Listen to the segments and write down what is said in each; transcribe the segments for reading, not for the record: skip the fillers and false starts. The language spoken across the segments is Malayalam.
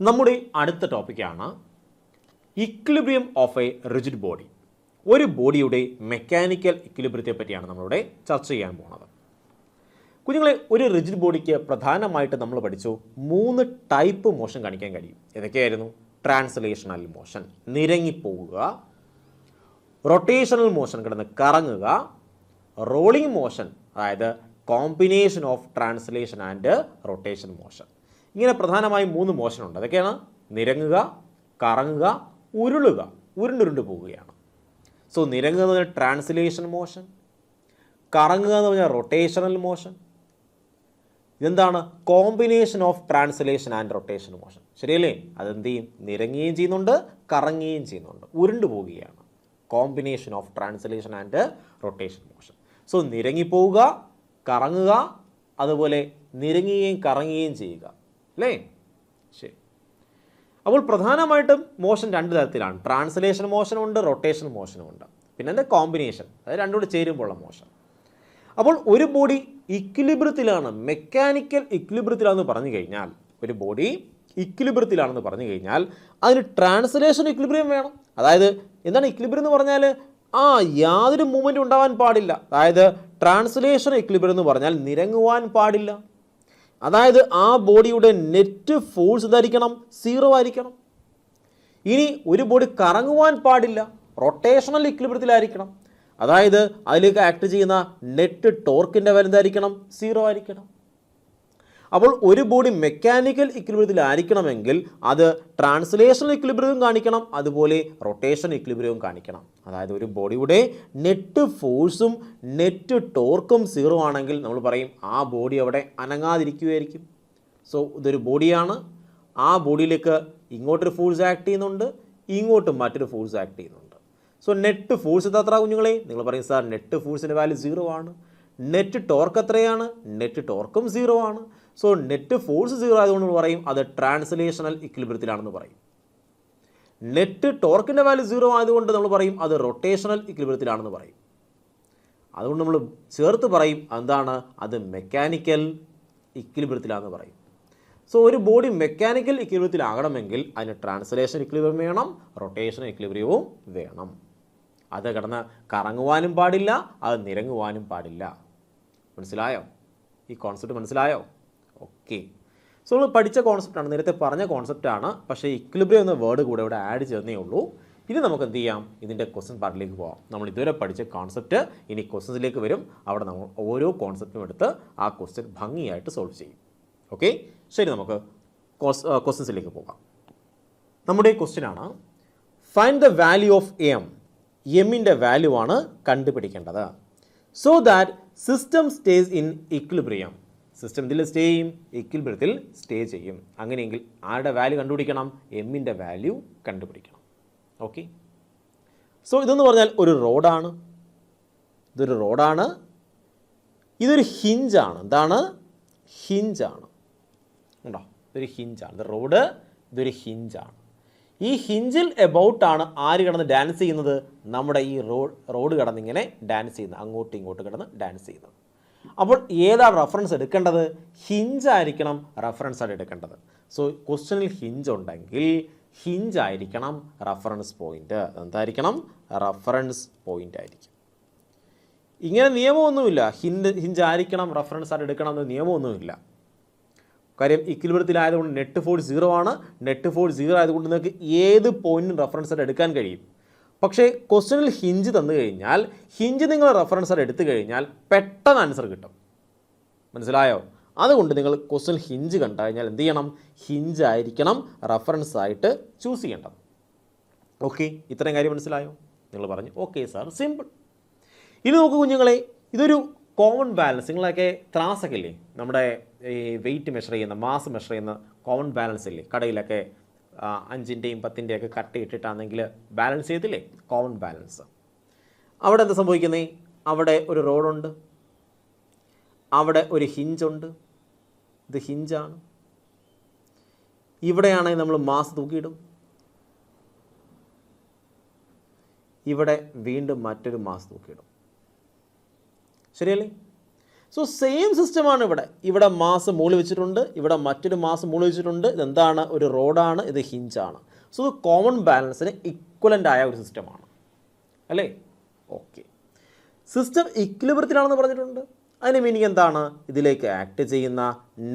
നമ്മുടെ അടുത്ത ടോപ്പിക്കാണ് equilibrium of A rigid body. ഒരു ബോഡിയുടെ മെക്കാനിക്കൽ ഇക്വിലിബ്രിയത്തെ പറ്റിയാണ് നമ്മളിവിടെ ചർച്ച ചെയ്യാൻ പോകുന്നത്. കുഞ്ഞുങ്ങളെ, ഒരു റിജിഡ് ബോഡിക്ക് പ്രധാനമായിട്ട് നമ്മൾ പഠിച്ചു 3 ടൈപ്പ് മോഷൻ കാണിക്കാൻ കഴിയും. ഏതൊക്കെയായിരുന്നു? ട്രാൻസ്ലേഷണൽ മോഷൻ, നിരങ്ങിപ്പോവുക; റൊട്ടേഷണൽ മോഷൻ, കിടന്ന് കറങ്ങുക; റോളിംഗ് മോഷൻ, അതായത് combination of translation and rotation motion. ഇങ്ങനെ പ്രധാനമായും 3 മോഷനുണ്ട്. അതൊക്കെയാണ് നിരങ്ങുക, കറങ്ങുക, ഉരുളുക, ഉരുണ്ടുരുണ്ട് പോവുകയാണ്. സോ നിരങ്ങുക എന്ന് പറഞ്ഞാൽ ട്രാൻസ്ലേഷൻ മോഷൻ, കറങ്ങുക എന്ന് പറഞ്ഞാൽ റൊട്ടേഷണൽ മോഷൻ. ഇതെന്താണ്? Combination of translation and rotation motion. ശരിയല്ലേ? അതെന്ത് ചെയ്യും? നിരങ്ങുകയും ചെയ്യുന്നുണ്ട്, കറങ്ങുകയും ചെയ്യുന്നുണ്ട്, ഉരുണ്ടു പോവുകയാണ്. Combination of translation and rotation motion. So നിരങ്ങിപ്പോവുക, കറങ്ങുക, അതുപോലെ നിരങ്ങുകയും കറങ്ങുകയും ചെയ്യുക, അല്ലേ? ശരി. അപ്പോൾ പ്രധാനമായിട്ടും മോഷൻ 2 തരത്തിലാണ്. ട്രാൻസ്ലേഷൻ മോഷനുണ്ട്, റൊട്ടേഷൻ മോഷനുമുണ്ട്. പിന്നെ എന്താ? കോമ്പിനേഷൻ, അത് രണ്ടും കൂടി ചേരുമ്പോഴുള്ള മോഷൻ. അപ്പോൾ ഒരു ബോഡി ഇക്വിലിബ്രിയത്തിലാണ്, മെക്കാനിക്കൽ ഇക്വിലിബ്രിയത്തിലാണെന്ന് പറഞ്ഞു കഴിഞ്ഞാൽ, ഒരു ബോഡി ഇക്വിലിബ്രിയത്തിലാണെന്ന് പറഞ്ഞു കഴിഞ്ഞാൽ അതിന് ട്രാൻസ്ലേഷൻ ഇക്വിലിബ്രിയം വേണം. അതായത് എന്താണ് ഇക്വിലിബ്രിയം എന്ന് പറഞ്ഞാൽ? യാതൊരു മൂവ്മെൻറ്റും ഉണ്ടാവാൻ പാടില്ല. അതായത് ട്രാൻസ്ലേഷൻ ഇക്വിലിബ്രിയം എന്ന് പറഞ്ഞാൽ നിരങ്ങുവാൻ പാടില്ല. അതായത് ആ ബോഡിയുടെ നെറ്റ് ഫോഴ്സ് ഇതായിരിക്കണം, 0 ആയിരിക്കണം. ഇനി ഒരു ബോഡി കറങ്ങുവാൻ പാടില്ല, റൊട്ടേഷണൽ ഇക്വിലിബ്രിയത്തിലായിരിക്കണം. അതായത് അതിലേക്ക് ആക്ട് ചെയ്യുന്ന നെറ്റ് ടോർക്കിൻ്റെ വാല്യൂ എന്തായിരിക്കണം? 0 ആയിരിക്കണം. അപ്പോൾ ഒരു ബോഡി മെക്കാനിക്കൽ ഇക്വിലിബ്രിയത്തിലായിരിക്കണമെങ്കിൽ അത് ട്രാൻസ്ലേഷണൽ ഇക്വിലിബ്രിയവും കാണിക്കണം, അതുപോലെ റൊട്ടേഷൻ ഇക്വിലിബ്രിയവും കാണിക്കണം. അതായത് ഒരു ബോഡിയുടെ നെറ്റ് ഫോഴ്സും നെറ്റ് ടോർക്കും 0 ആണെങ്കിൽ നമ്മൾ പറയും ആ ബോഡി അവിടെ അനങ്ങാതിരിക്കുകയായിരിക്കും. സോ ഇതൊരു ബോഡിയാണ്, ആ ബോഡിയിലേക്ക് ഇങ്ങോട്ടൊരു ഫോഴ്സ് ആക്ട് ചെയ്യുന്നുണ്ട്, ഇങ്ങോട്ടും മറ്റൊരു ഫോഴ്സ് ആക്ട് ചെയ്യുന്നുണ്ട്. സോ നെറ്റ് ഫോഴ്സ് എത്ര കുഞ്ഞുങ്ങളെ? നിങ്ങൾ പറയും സാർ നെറ്റ് ഫോഴ്സിൻ്റെ വാല്യൂ 0 ആണ്. നെറ്റ് ടോർക്ക് എത്രയാണ്? നെറ്റ് ടോർക്കും 0 ആണ്. സോ നെറ്റ് ഫോഴ്സ് 0 ആയതുകൊണ്ട് പറയും അത് ട്രാൻസ്ലേഷണൽ ഇക്വിലിബ്രിയത്തിലാണെന്ന് പറയും. നെറ്റ് ടോർക്കിൻ്റെ വാല്യൂ 0 ആയതുകൊണ്ട് നമ്മൾ പറയും അത് റൊട്ടേഷണൽ ഇക്വിലിബ്രിയത്തിലാണെന്ന് പറയും. അതുകൊണ്ട് നമ്മൾ ചേർത്ത് പറയും എന്താണ്? അത് മെക്കാനിക്കൽ ഇക്വിലിബ്രിയത്തിലാണെന്ന് പറയും. സോ ഒരു ബോഡി മെക്കാനിക്കൽ ഇക്വിലിബ്രിയത്തിലാകണമെങ്കിൽ അതിന് ട്രാൻസ്ലേഷൻ ഇക്വിലിബ്രിയം വേണം, റൊട്ടേഷൻ ഇക്വിലിബ്രിയവും വേണം. അത് കിടന്ന് കറങ്ങുവാനും പാടില്ല, അത് നിരങ്ങുവാനും പാടില്ല. മനസ്സിലായോ? ഈ കോൺസെപ്റ്റ് മനസ്സിലായോ? ഓക്കെ. സോ നമ്മൾ പഠിച്ച കോൺസെപ്റ്റാണ്, നേരത്തെ പറഞ്ഞ കോൺസെപ്റ്റാണ്. പക്ഷേ ഇക്വിലിബ്രിയം എന്ന വേർഡ് കൂടെ ഇവിടെ ആഡ് ചെയ്യുന്നേ ഉള്ളൂ. ഇനി നമുക്ക് എന്ത് ചെയ്യാം? ഇതിൻ്റെ ക്വസ്റ്റ്യൻ പാർട്ടിലേക്ക് പോകാം. നമ്മൾ ഇതുവരെ പഠിച്ച കോൺസെപ്റ്റ് ഇനി ക്വസ്റ്റ്യൻസിലേക്ക് വരും. അവിടെ നമ്മൾ ഓരോ കോൺസെപ്റ്റും എടുത്ത് ആ ക്വസ്റ്റ്യൻ ഭംഗിയായിട്ട് സോൾവ് ചെയ്യും. ഓക്കെ, ശരി. നമുക്ക് ക്വസ്റ്റ്യൻസിലേക്ക് പോകാം. നമ്മുടെ ക്വസ്റ്റ്യനാണ് find the value of M. എമ്മിൻ്റെ വാല്യൂ ആണ് കണ്ടുപിടിക്കേണ്ടത്. So that system stays in equilibrium. System ഇതിൽ സ്റ്റേ ചെയ്യും, ഇക്വിലിബ്രിയത്തിൽ സ്റ്റേ ചെയ്യും. അങ്ങനെയെങ്കിൽ ആരുടെ വാല്യൂ കണ്ടുപിടിക്കണം? എമ്മിൻ്റെ വാല്യൂ കണ്ടുപിടിക്കണം. ഓക്കെ. സോ ഇതെന്ന് പറഞ്ഞാൽ ഒരു റോഡാണ്. ഇതൊരു റോഡാണ്, ഇതൊരു ഹിഞ്ചാണ്. എന്താണ്? ഹിഞ്ചാണ്. ഉണ്ടോ? ഇതൊരു ഹിഞ്ചാണ്. ഇത് റോഡ്, ഇതൊരു ഹിഞ്ചാണ്. ഈ ഹിഞ്ചിൽ എബൌട്ടാണ് ആര് കിടന്ന് ഡാൻസ് ചെയ്യുന്നത്? നമ്മുടെ ഈ റോഡ് കിടന്നിങ്ങനെ ഡാൻസ് ചെയ്യുന്നത്, അങ്ങോട്ടും ഇങ്ങോട്ടും കിടന്ന് ഡാൻസ് ചെയ്യുന്നത്. അപ്പോൾ ഏതാണ് റെഫറൻസ് എടുക്കേണ്ടത്? ഹിഞ്ചായിരിക്കണം റെഫറൻസ് ആയിട്ട് എടുക്കേണ്ടത്. സോ ക്വസ്റ്റ്യനിൽ ഹിഞ്ച് ഉണ്ടെങ്കിൽ ഹിഞ്ചായിരിക്കണം റെഫറൻസ് പോയിന്റ്. എന്തായിരിക്കണം? റെഫറൻസ് പോയിന്റ് ആയിരിക്കും. ഇങ്ങനെ നിയമമൊന്നുമില്ല, ഹിഞ്ചായിരിക്കണം റെഫറൻസ് ആയിട്ട് എടുക്കണം എന്ന് നിയമമൊന്നുമില്ല. കാര്യം ഇക്വിലിബ്രിയത്തിലായതുകൊണ്ട് നെറ്റ് ഫോഴ്സ് 0 ആണ്. നെറ്റ് ഫോഴ്സ് 0 ആയതുകൊണ്ട് നിങ്ങൾക്ക് ഏത് പോയിന്റും റെഫറൻസ് ആയിട്ട് എടുക്കാൻ കഴിയും. പക്ഷേ ക്വസ്റ്റ്യനിൽ ഹിഞ്ച് തന്നു കഴിഞ്ഞാൽ, ഹിഞ്ച് നിങ്ങൾ റെഫറൻസ് ആയിട്ട് എടുത്തു കഴിഞ്ഞാൽ പെട്ടെന്ന് ആൻസർ കിട്ടും. മനസ്സിലായോ? അതുകൊണ്ട് നിങ്ങൾ ക്വസ്റ്റ്യൻ ഹിഞ്ച് കണ്ടു കഴിഞ്ഞാൽ എന്ത് ചെയ്യണം? ഹിഞ്ച് ആയിരിക്കണം റെഫറൻസ് ആയിട്ട് ചൂസ് ചെയ്യേണ്ടത്. ഓക്കെ, ഇത്രയും കാര്യം മനസ്സിലായോ? നിങ്ങൾ പറഞ്ഞു ഓക്കെ സാർ, സിമ്പിൾ. ഇനി നോക്കൂ കുഞ്ഞുങ്ങളെ, ഇതൊരു കോമൺ ബാലൻസ്. നിങ്ങളൊക്കെ ത്രാസൊക്കെ ഇല്ലേ, നമ്മുടെ ഈ വെയിറ്റ് മെഷർ ചെയ്യുന്ന, മാസ് മെഷർ ചെയ്യുന്ന കോമൺ ബാലൻസ് ഇല്ലേ, കടയിലൊക്കെ 5-ൻ്റെയും 10-ൻ്റെയൊക്കെ കട്ട് ഇട്ടിട്ടാണെങ്കിൽ ബാലൻസ് ചെയ്തില്ലേ, കോമൺ ബാലൻസ്. അവിടെ എന്താ സംഭവിക്കുന്നത്? അവിടെ ഒരു റോഡുണ്ട്, അവിടെ ഒരു ഹിഞ്ചുണ്ട്. ഇത് ഹിഞ്ചാണ്. ഇവിടെയാണെങ്കിൽ നമ്മൾ മാസ് തൂക്കിയിടും, ഇവിടെ വീണ്ടും മറ്റൊരു മാസ് തൂക്കിയിടും. ശരിയല്ലേ? സോ സെയിം സിസ്റ്റമാണ് ഇവിടെ മാസ് മുകളിൽ വെച്ചിട്ടുണ്ട്, ഇവിടെ മറ്റൊരു മാസ് മുകളിൽ വെച്ചിട്ടുണ്ട്. ഇതെന്താണ്? ഒരു റോഡാണ്, ഇത് ഹിഞ്ചാണ്. സോ ഇത് കോമൺ ബാലൻസിന് ഇക്വലൻ്റ് ആയ ഒരു സിസ്റ്റമാണ് അല്ലേ? ഓക്കെ. സിസ്റ്റം ഇക്വിലിബ്രിയത്തിലാണെന്ന് പറഞ്ഞിട്ടുണ്ട്. അതിന് മീനിങ് എന്താണ്? ഇതിലേക്ക് ആക്ട് ചെയ്യുന്ന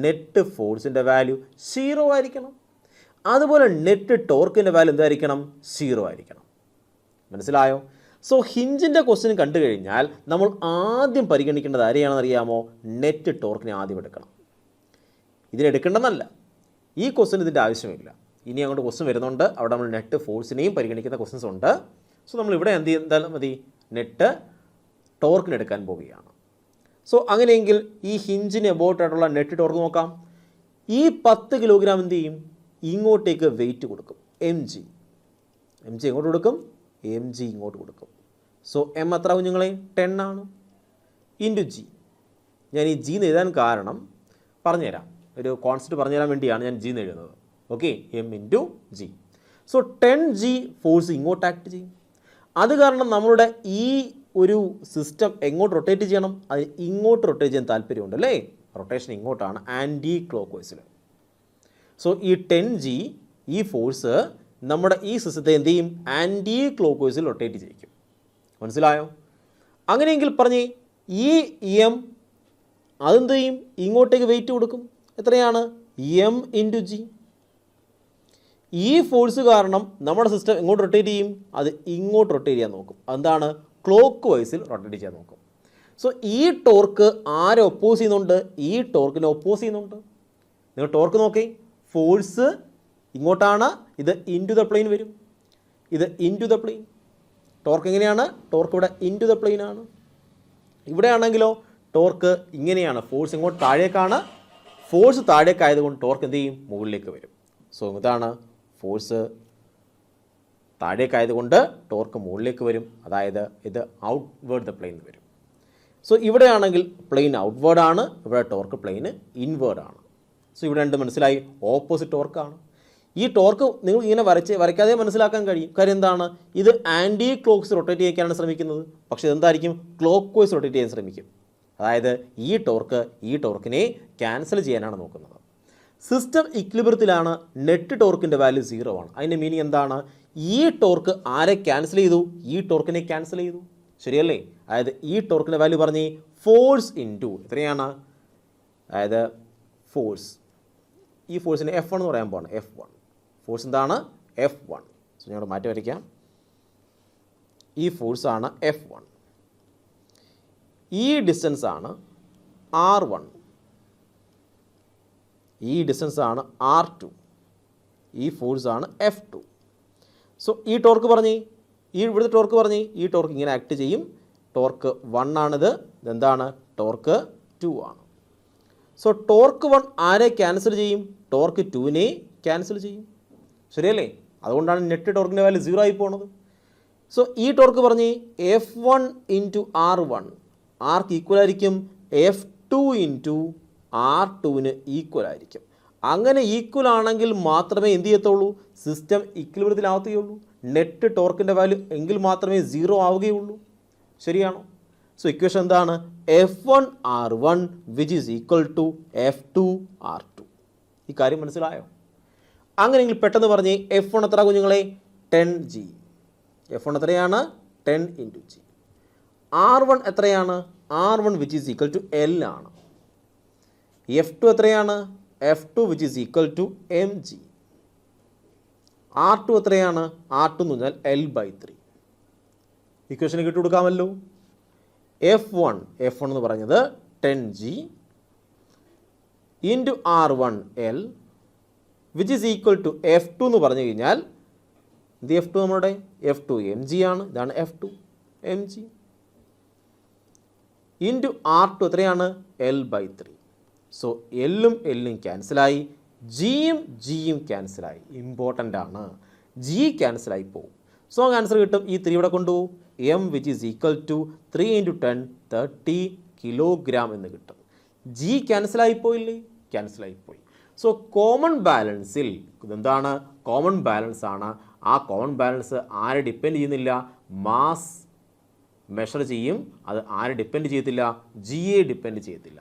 നെറ്റ് ഫോഴ്സിൻ്റെ വാല്യൂ 0 ആയിരിക്കണം. അതുപോലെ നെറ്റ് ടോർക്കിൻ്റെ വാല്യൂ എന്തായിരിക്കണം? 0 ആയിരിക്കണം. മനസ്സിലായോ? സോ ഹിഞ്ചിൻ്റെ ക്വസ്റ്റ്യൻ കണ്ടു കഴിഞ്ഞാൽ നമ്മൾ ആദ്യം പരിഗണിക്കേണ്ടത് ആരെയാണെന്ന് അറിയാമോ? നെറ്റ് ടോർക്കിനെ ആദ്യം എടുക്കണം. ഇതിനെടുക്കേണ്ടെന്നല്ല, ഈ ക്വസ്റ്റ്യൻ ഇതിൻ്റെ ആവശ്യമില്ല. ഇനി അങ്ങോട്ട് ക്വസ്റ്റ്യൻ വരുന്നുണ്ട്, അവിടെ നമ്മൾ നെറ്റ് ഫോഴ്സിനെയും പരിഗണിക്കുന്ന ക്വസ്റ്റ്യൻസ് ഉണ്ട്. സോ നമ്മളിവിടെ എന്തായാലും മതി, നെറ്റ് ടോർക്കിന് എടുക്കാൻ പോവുകയാണ്. സോ അങ്ങനെയെങ്കിൽ ഈ ഹിഞ്ചിന് എബൌട്ട് ആയിട്ടുള്ള നെറ്റ് ടോർക്ക് നോക്കാം. ഈ 10 കിലോഗ്രാം എന്ത് ചെയ്യും? ഇങ്ങോട്ടേക്ക് വെയിറ്റ് കൊടുക്കും, mg എങ്ങോട്ട് കൊടുക്കും? mg ഇങ്ങോട്ട് കൊടുക്കും. സോ എം എത്ര കുഞ്ഞുങ്ങളെ? 10 ആണ് ഇൻറ്റു ജി. ഞാൻ ഈ ജി എന്ന് എഴുതാൻ കാരണം പറഞ്ഞുതരാം, ഒരു കോൺസെപ്റ്റ് പറഞ്ഞുതരാൻ വേണ്ടിയാണ് ഞാൻ ജി എന്ന് എഴുതുന്നത്. Okay, M into G. So 10g force ഇങ്ങോട്ട് ആക്ട് ചെയ്യും. അത് കാരണം നമ്മളുടെ ഈ ഒരു സിസ്റ്റം എങ്ങോട്ട് റൊട്ടേറ്റ് ചെയ്യണം? അത് ഇങ്ങോട്ട് റൊട്ടേറ്റ് ചെയ്യാൻ താല്പര്യമുണ്ട് അല്ലേ? റൊട്ടേഷൻ ഇങ്ങോട്ടാണ്, ആൻറ്റി ക്ലോക്ക് വൈസിൽ. സോ ഈ 10g ഈ ഫോഴ്സ് നമ്മുടെ ഈ സിസ്റ്റത്തെ എന്ത് ചെയ്യും? ആൻറ്റി ക്ലോക്ക് വൈസിൽ റൊട്ടേറ്റ് ചെയ്യിക്കും. മനസ്സിലായോ? അങ്ങനെയെങ്കിൽ പറഞ്ഞേ, ഈ എം അതെന്ത് ചെയ്യും? ഇങ്ങോട്ടേക്ക് വെയിറ്റ് കൊടുക്കും. എത്രയാണ്? M into G. ഈ ഫോഴ്സ് കാരണം നമ്മുടെ സിസ്റ്റം എങ്ങോട്ട് റൊട്ടേറ്റ് ചെയ്യും? അത് ഇങ്ങോട്ട് റൊട്ടേറ്റ് ചെയ്യാൻ നോക്കും. അതെന്താണ്? ക്ലോക്ക് വൈസിൽ റൊട്ടേറ്റ് ചെയ്യാൻ നോക്കും. സോ ഈ ടോർക്ക് ആരെ ഒപ്പോസ് ചെയ്യുന്നുണ്ട്? ഈ ടോർക്കിനെ ഒപ്പോസ് ചെയ്യുന്നുണ്ട്. നിങ്ങൾ ടോർക്ക് നോക്കി, ഫോഴ്സ് ഇങ്ങോട്ടാണ്, ഇത് ഇൻറ്റു ദ പ്ലെയിൻ വരും, ഇത് ഇൻറ്റു ദ പ്ലെയിൻ. ടോർക്ക് എങ്ങനെയാണ്? ടോർക്ക് ഇവിടെ ഇൻറ്റു ദ പ്ലെയിൻ ആണ്. ഇവിടെ ആണെങ്കിലോ ടോർക്ക് ഇങ്ങനെയാണ്, ഫോഴ്സ് ഇങ്ങോട്ട് താഴേക്കാണ്, ഫോഴ്സ് താഴേക്കായതുകൊണ്ട് ടോർക്ക് എന്ത് ചെയ്യും? മുകളിലേക്ക് വരും. സോ ഇതാണ് ഫോഴ്സ് താഴേക്കായതുകൊണ്ട് ടോർക്ക് മുകളിലേക്ക് വരും, അതായത് ഇത് ഔട്ട്വേർഡ് ദ പ്ലെയിൻ വരും. സോ ഇവിടെ ആണെങ്കിൽ പ്ലെയിൻ ഔട്ട്വേർഡ് ആണ്, ഇവിടെ ടോർക്ക് പ്ലെയിന് ഇൻവേർഡ് ആണ്. സോ ഇവിടെ രണ്ട് മനസ്സിലായി, ഓപ്പോസിറ്റ് ടോർക്കാണ്. ഈ ടോർക്ക് നിങ്ങൾ ഇങ്ങനെ വരയ്ക്കാതെ മനസ്സിലാക്കാൻ കഴിയും. കാര്യം എന്താണ്? ഇത് ആൻറ്റി ക്ലോക്ക്സ് റൊട്ടേറ്റ് ചെയ്യാനാണ് ശ്രമിക്കുന്നത്, പക്ഷേ ഇതെന്തായിരിക്കും? ക്ലോക്ക് വൈസ് റൊട്ടേറ്റ് ചെയ്യാൻ ശ്രമിക്കും. അതായത് ഈ ടോർക്കിനെ ക്യാൻസൽ ചെയ്യാനാണ് നോക്കുന്നത്. സിസ്റ്റം ഇക്വിലിബ്രിയത്തിലാണ്, നെറ്റ് ടോർക്കിൻ്റെ വാല്യൂ 0 ആണ്. അതിൻ്റെ മീനിങ് എന്താണ്? ഈ ടോർക്ക് ആരെ ക്യാൻസൽ ചെയ്തു? ഈ ടോർക്കിനെ ക്യാൻസൽ ചെയ്തു. ശരിയല്ലേ? അതായത് ഈ ടോർക്കിൻ്റെ വാല്യൂ പറഞ്ഞ് ഫോഴ്സ് ഇൻറ്റു എത്രയാണ്? അതായത് ഫോഴ്സ്, ഈ ഫോഴ്സിനെ F1 എന്ന് പറയാൻ പോവാണ്. F1 ഫോഴ്സ് എന്താണ്? F1. സോ ഞങ്ങൾ മാറ്റി വരയ്ക്കാം. ഈ ഫോഴ്സാണ് F1. ഈ ഡിസ്റ്റൻസ് ആണ് R1. ഈ ഡിസ്റ്റൻസ് ആണ് R2. ഈ ഫോഴ്സാണ് F2. സോ ഈ ടോർക്ക് പറഞ്ഞ്, ഇവിടുത്തെ ടോർക്ക് പറഞ്ഞ്, ഈ ടോർക്ക് ഇങ്ങനെ ആക്ട് ചെയ്യും. ടോർക്ക് 1 ആണിത്. ഇതെന്താണ്? ടോർക്ക് 2 ആണ്. സോ ടോർക്ക് 1 ആരെ ക്യാൻസൽ ചെയ്യും? ടോർക്ക് 2നെ ക്യാൻസൽ ചെയ്യും. ശരിയല്ലേ? അതുകൊണ്ടാണ് നെറ്റ് ടോർക്കിൻ്റെ വാല്യൂ 0 ആയി പോകുന്നത്. സോ ഈ ടോർക്ക് പറഞ്ഞ് F1 ഇൻറ്റു R1, ആർക്ക് ഈക്വൽ ആയിരിക്കും? F2 ഇൻറ്റു R2ന് ഈക്വൽ ആയിരിക്കും. അങ്ങനെ ഈക്വൽ ആണെങ്കിൽ മാത്രമേ എന്ത് ചെയ്യത്തുള്ളൂ? സിസ്റ്റം ഇക്വിലിബ്രിയത്തിലാവത്തുകയുള്ളൂ. നെറ്റ് ടോർക്കിൻ്റെ വാല്യൂ എങ്കിൽ മാത്രമേ 0 ആവുകയുള്ളൂ. ശരിയാണോ? സോ ഇക്വേഷൻ എന്താണ്? F1 R1 which is equal to F2 R2. ഈ കാര്യം മനസ്സിലായോ? അങ്ങനെയെങ്കിൽ പെട്ടെന്ന് പറഞ്ഞ് F1 എത്ര കുഞ്ഞുങ്ങളെ? 10g. F1 എത്രയാണ്? 10 ഇൻറ്റു ജി. R1 എത്രയാണ്? R1 which is equal to L ആണ്. F2 എത്രയാണ്? F2 which is equal to mg. R2 എത്രയാണ്? R2 എന്ന് പറഞ്ഞാൽ L/3. ഇക്വേഷന് കിട്ടി കൊടുക്കാമല്ലോ. F1 എന്ന് പറഞ്ഞത് 10g into R1 L which is equal to F2 എന്ന് പറഞ്ഞു കഴിഞ്ഞാൽ ഇത് F2 നമ്മുടെ F2 mg ആണ്. ഇതാണ് F2 mg ഇൻറ്റു R2 എത്രയാണ്? L/3. സോ എല്ലും എല്ലും ക്യാൻസലായി, ജിയും ക്യാൻസലായി. ഇമ്പോർട്ടൻ്റ് ആണ്, ജി ക്യാൻസലായി പോകും. സോ ആൻസർ കിട്ടും. ഈ 3 ഇവിടെ കൊണ്ടുപോകും. M which is equal to 3 × 10 30 kilogram എന്ന് കിട്ടും. ജി ക്യാൻസലായിപ്പോയില്ലേ? ക്യാൻസലായിപ്പോയി. സോ കോമൺ ബാലൻസിൽ ഇതെന്താണ്? കോമൺ ബാലൻസ് ആണ്. ആ കോമൺ ബാലൻസ് ആരെ ഡിപ്പെൻഡ് ചെയ്യുന്നില്ല? മാസ് മെഷർ ചെയ്യും. അത് ആരെ ഡിപ്പെൻഡ് ചെയ്യത്തില്ല? ജിയെ ഡിപ്പെൻഡ് ചെയ്യത്തില്ല.